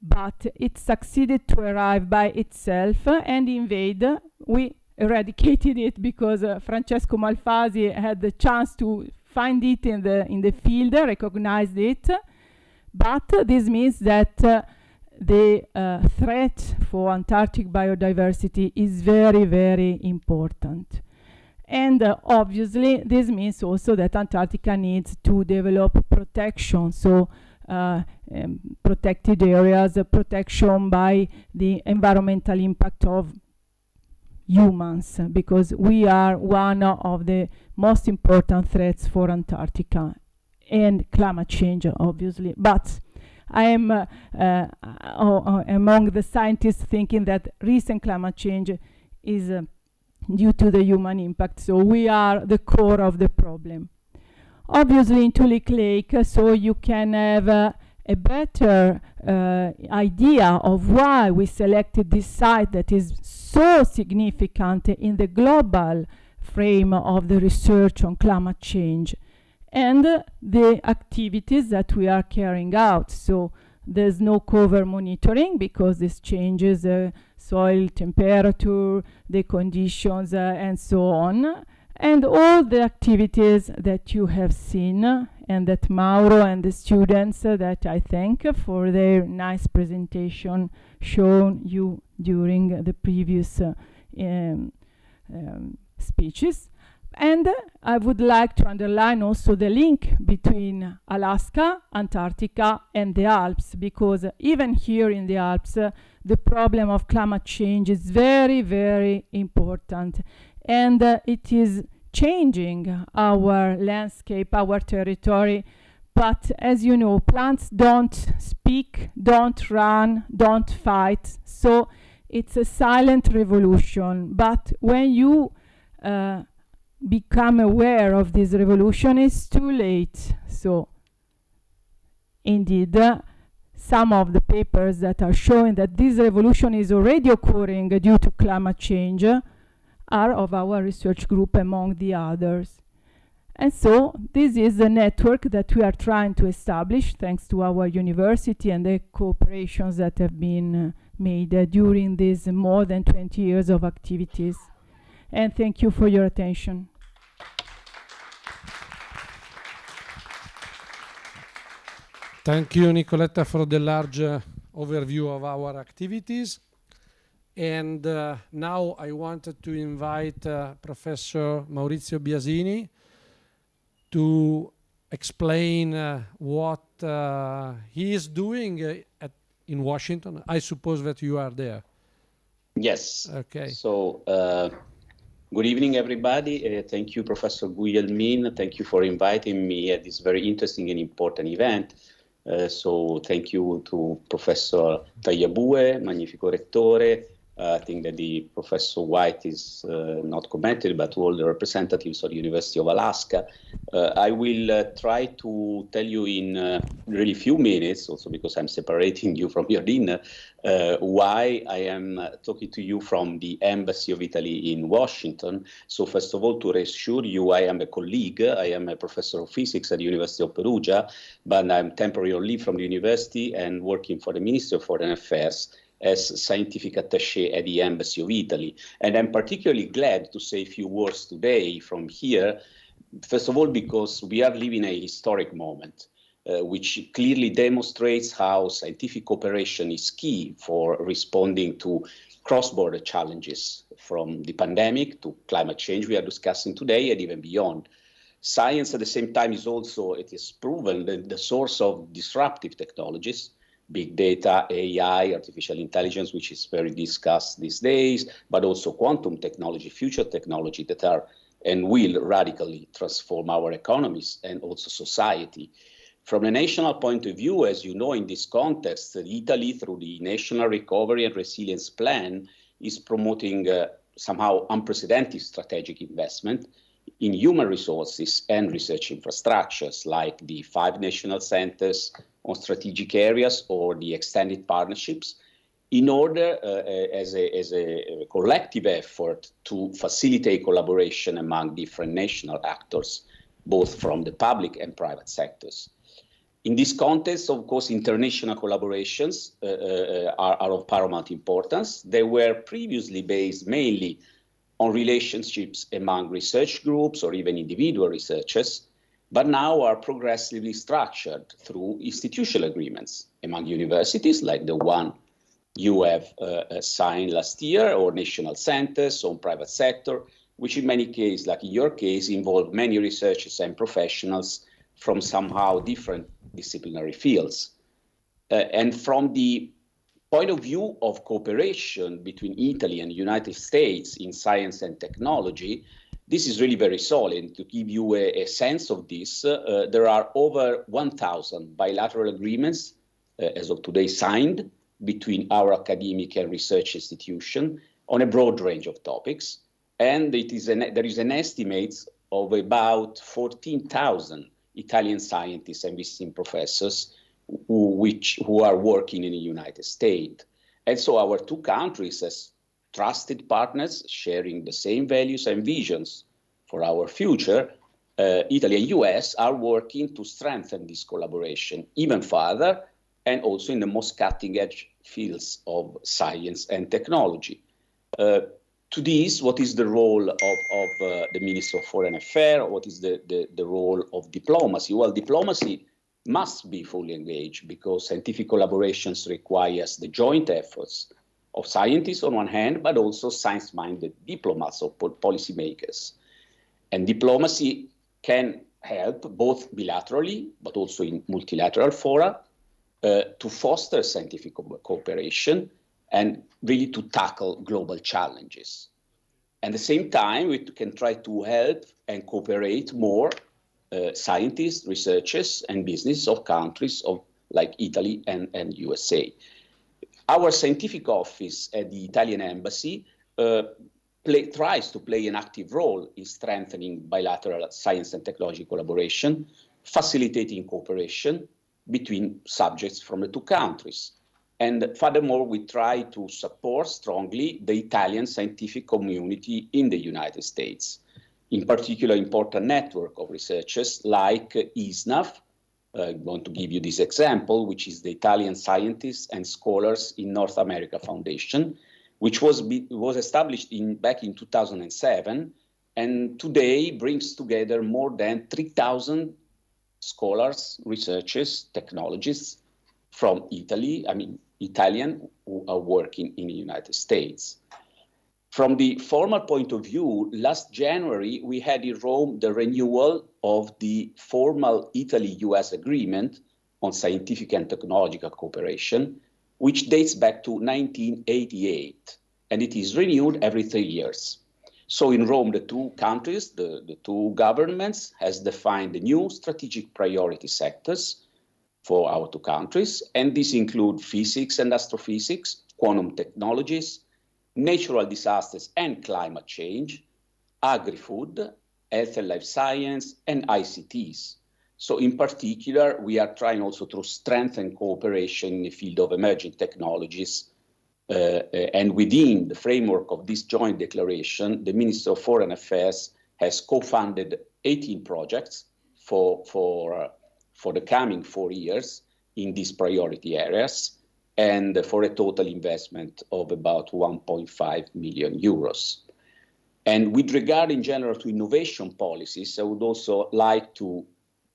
but it succeeded to arrive by itself and invade. We eradicated it because Francesco Malfasi had the chance to find it in the field, recognized it. But this means that the threat for Antarctic biodiversity is very, very important. And obviously, this means also that Antarctica needs to develop protection, so protected areas, protection by the environmental impact of humans, because we are one of the most important threats for Antarctica, and climate change, obviously. But I am among the scientists thinking that recent climate change is due to the human impact, so we are the core of the problem. Obviously in Toolik Lake, so you can have a better idea of why we selected this site that is so significant in the global frame of the research on climate change and the activities that we are carrying out. So there's no cover monitoring because this changes soil temperature, the conditions, and so on. And all the activities that you have seen and that Mauro and the students that I thank for their nice presentation shown you during the previous speeches. And I would like to underline also the link between Alaska, Antarctica, and the Alps, because even here in the Alps, the problem of climate change is very, very important. And it is changing our landscape, our territory. But as you know, plants don't speak, don't run, don't fight. So it's a silent revolution. But when you become aware of this revolution, it's too late. So indeed, some of the papers that are showing that this revolution is already occurring due to climate change are of our research group among the others. And so this is the network that we are trying to establish thanks to our university and the cooperations that have been made during these more than 20 years of activities. And thank you for your attention. Thank you, Nicoletta, for the large overview of our activities. And now I wanted to invite Professor Maurizio Biasini to explain what he is doing in Washington. I suppose that you are there. Yes. Okay. So good evening, everybody. Thank you, Professor Guglielmin. Thank you for inviting me at this very interesting and important event. So thank you to Professor Tagliabue, Magnifico Rettore. I think that the Professor White is not commented, but to all the representatives of the University of Alaska. I will try to tell you in really few minutes, also because I'm separating you from your dinner, why I am talking to you from the Embassy of Italy in Washington. So first of all, to reassure you, I am a colleague. I am a professor of physics at the University of Perugia, but I'm temporarily on leave from the university and working for the Ministry of Foreign Affairs as scientific attaché at the Embassy of Italy. And I'm particularly glad to say a few words today from here, first of all, because we are living a historic moment, which clearly demonstrates how scientific cooperation is key for responding to cross-border challenges, from the pandemic to climate change we are discussing today and even beyond. Science at the same time is also, it is proven, the source of disruptive technologies, big data, AI, artificial intelligence, which is very discussed these days, but also quantum technology, future technology that are and will radically transform our economies and also society. From a national point of view, as you know, in this context, Italy, through the National Recovery and Resilience Plan, is promoting somehow unprecedented strategic investment in human resources and research infrastructures, like the 5 national centers on strategic areas or the extended partnerships, in order as a collective effort to facilitate collaboration among different national actors, both from the public and private sectors. In this context, of course, international collaborations are of paramount importance. They were previously based mainly on relationships among research groups or even individual researchers, but now are progressively structured through institutional agreements among universities, like the one you have signed last year, or national centers, on private sector, which in many cases, like in your case, involve many researchers and professionals from somehow different disciplinary fields. And from the point of view of cooperation between Italy and the United States in science and technology, this is really very solid. To give you a sense of this, there are over 1,000 bilateral agreements as of today signed between our academic and research institutions on a broad range of topics. And there is an estimate of about 14,000 Italian scientists and visiting professors who are working in the United States. And so our two countries, as trusted partners sharing the same values and visions for our future, Italy and US are working to strengthen this collaboration even further, and also in the most cutting-edge fields of science and technology. To this, what is the role of the Minister of Foreign Affairs? What is the role of diplomacy? Well, diplomacy must be fully engaged because scientific collaborations requires the joint efforts of scientists on one hand, but also science-minded diplomats or policymakers. And diplomacy can help both bilaterally, but also in multilateral fora, to foster scientific cooperation and really to tackle global challenges. At the same time, we can try to help and cooperate more scientists, researchers, and business of countries like Italy and USA. Our scientific office at the Italian Embassy tries to play an active role in strengthening bilateral science and technology collaboration, facilitating cooperation between subjects from the two countries. And furthermore, we try to support strongly the Italian scientific community in the United States. In particular, important network of researchers like ISNAF. I want to give you this example, which is the Italian Scientists and Scholars in North America Foundation, which was established back in 2007, and today brings together more than 3,000 scholars, researchers, technologists from Italy, Italian who are working in the United States. From the formal point of view, last January, we had in Rome the renewal of the formal Italy-US agreement on scientific and technological cooperation, which dates back to 1988, and it is renewed every 3 years. So in Rome, the two countries, the two governments, has defined the new strategic priority sectors for our two countries, and these include physics and astrophysics, quantum technologies, natural disasters and climate change, agri-food, health and life science, and ICTs. So in particular, we are trying also to strengthen cooperation in the field of emerging technologies. And within the framework of this joint declaration, the Minister of Foreign Affairs has co-funded 18 projects for the coming 4 years in these priority areas, and for a total investment of about 1.5 million euros. And with regard in general to innovation policies, I would also like to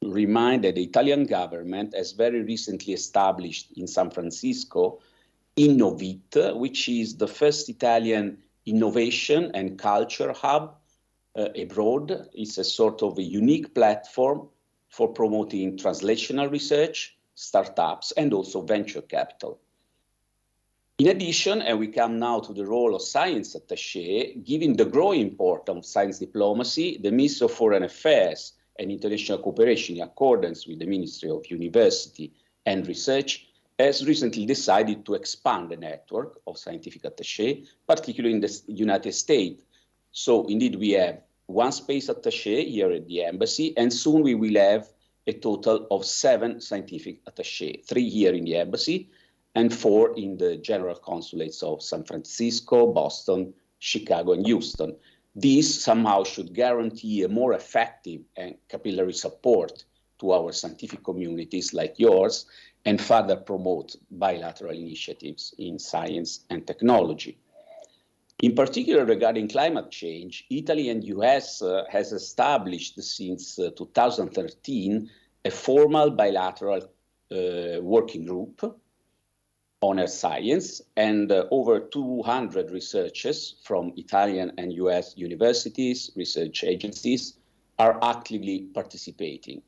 remind that the Italian government has very recently established in San Francisco Innovit, which is the first Italian innovation and culture hub abroad. It's a sort of a unique platform for promoting translational research, startups, and also venture capital. In addition, and we come now to the role of science attaché, given the growing importance of science diplomacy, the Ministry of Foreign Affairs and International Cooperation, in accordance with the Ministry of University and Research, has recently decided to expand the network of scientific attaché, particularly in the United States. So indeed, we have one space attaché here at the embassy, and soon we will have a total of 7 scientific attaché, 3 here in the embassy and 4 in the general consulates of San Francisco, Boston, Chicago, and Houston. This somehow should guarantee a more effective and capillary support to our scientific communities like yours, and further promote bilateral initiatives in science and technology. In particular, regarding climate change, Italy and US has established since 2013 a formal bilateral working group on earth science, and over 200 researchers from Italian and US universities, research agencies, are actively participating.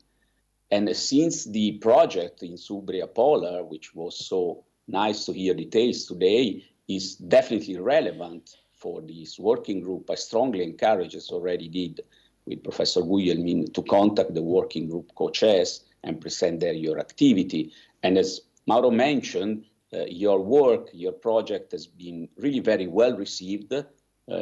And since the project Insubria Polar, which was so nice to hear details today, is definitely relevant for this working group, I strongly encourage, as already did with Professor Guglielmin, to contact the working group co-chairs and present there your activity. And as Mauro mentioned, your work, your project has been really very well received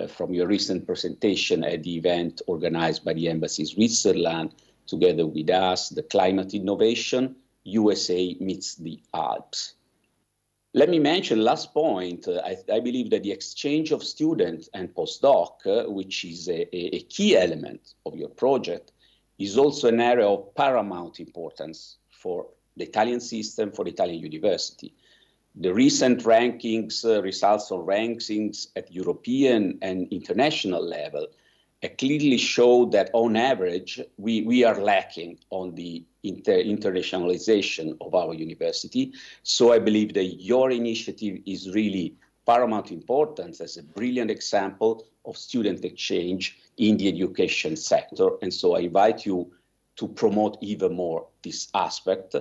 from your recent presentation at the event organized by the Embassy Switzerland, together with us, the Climate Innovation, USA Meets the Alps. Let me mention, last point, I believe that the exchange of students and postdoc, which is a key element of your project, is also an area of paramount importance for the Italian system, for the Italian university. The recent rankings, results of rankings at European and international level clearly show that on average, we are lacking on the internationalization of our university. So I believe that your initiative is really paramount importance as a brilliant example of student exchange in the education sector. And so I invite you to promote even more this aspect.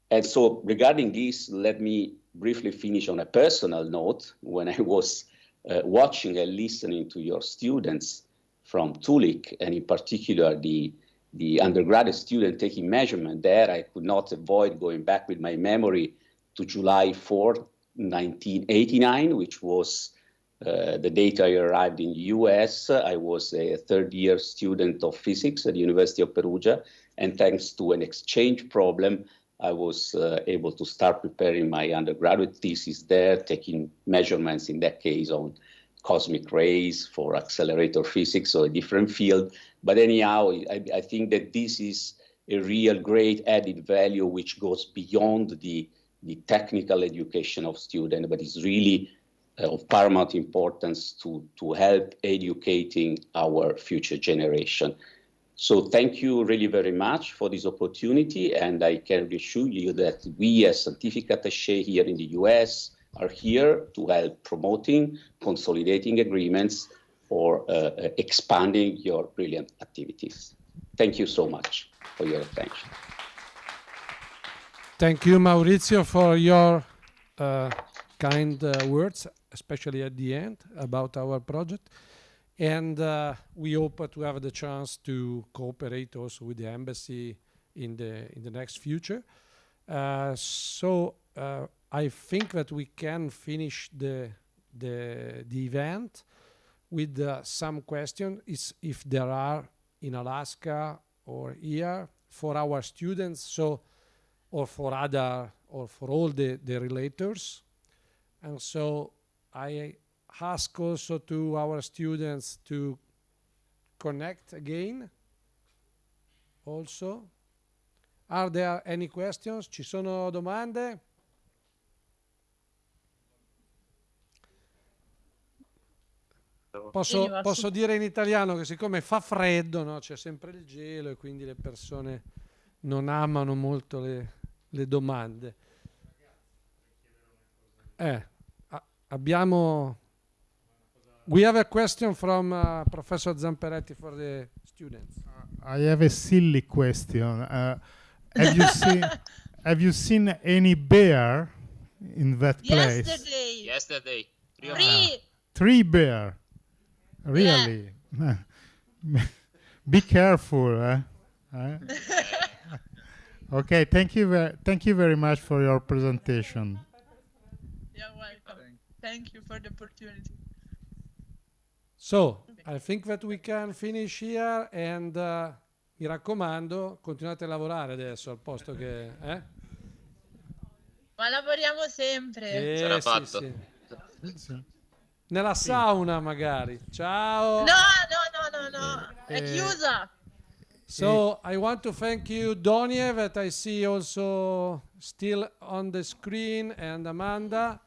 And so regarding this, let me briefly finish on a personal note. When I was watching and listening to your students from Toolik, and in particular the undergraduate student taking measurement there, I could not avoid going back with my memory to July 4th, 1989, which was the date I arrived in the US. I was a third-year student of physics at the University of Perugia, and thanks to an exchange problem, I was able to start preparing my undergraduate thesis there, taking measurements in that case on cosmic rays for accelerator physics, so a different field. But anyhow, I think that this is a real great added value which goes beyond the technical education of students, but is really of paramount importance to help educating our future generation. So thank you really very much for this opportunity, and I can assure you that we as scientific attaché here in the US are here to help promoting, consolidating agreements, or expanding your brilliant activities. Thank you so much for your attention. Thank you, Maurizio, for your kind words, especially at the end, about our project. And we hope to have the chance to cooperate also with the embassy in the next future. So I think that we can finish the event with some questions, if there are in Alaska or here for our students, so or for all the relators. And so I ask also to our students to connect again. Also, are there any questions? Ci sono domande? Posso dire in italiano che siccome fa freddo, no, c'è sempre il gelo e quindi le persone non amano molto le domande. We have a question from Professor Zamperetti for the students. I have a silly question. Have you seen any bear in that place? Yesterday. 3 bear. Really? Yeah. Be careful. Okay, thank you very much for your presentation. You're welcome. Thank you for the opportunity. So, I think that we can finish here, and mi raccomando, continuate a lavorare adesso al posto che... Ma lavoriamo sempre. Sarà fatto. Sì. Nella sauna magari. Ciao. No. È chiusa. So I want to thank you, Donie, that I see also still on the screen, and Amanda.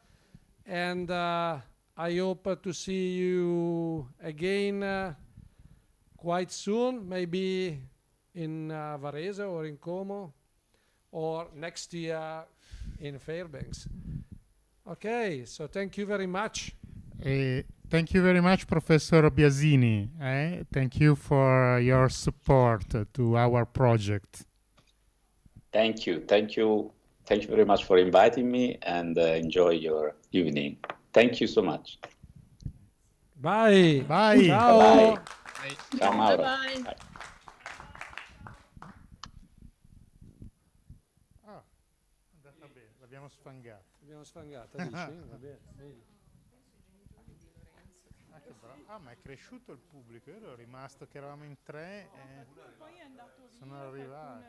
And I hope to see you again quite soon, maybe in Varese or in Como, or next year in Fairbanks. Okay, so thank you very much. Thank you very much, Professor Biasini. Thank you for your support to our project. Thank you. Thank you. Thank you very much for inviting me, and enjoy your evening. Thank you so much. Bye. Bye. Ciao. Bye. Ciao Mauro. Bye. Bye. Ah, è andata bene, l'abbiamo sfangata. L'abbiamo sfangata, dici? Va bene. Che bravo. Ah, ma è cresciuto il pubblico. Io ero rimasto che eravamo in 3 e poi è andato via, sono arrivati.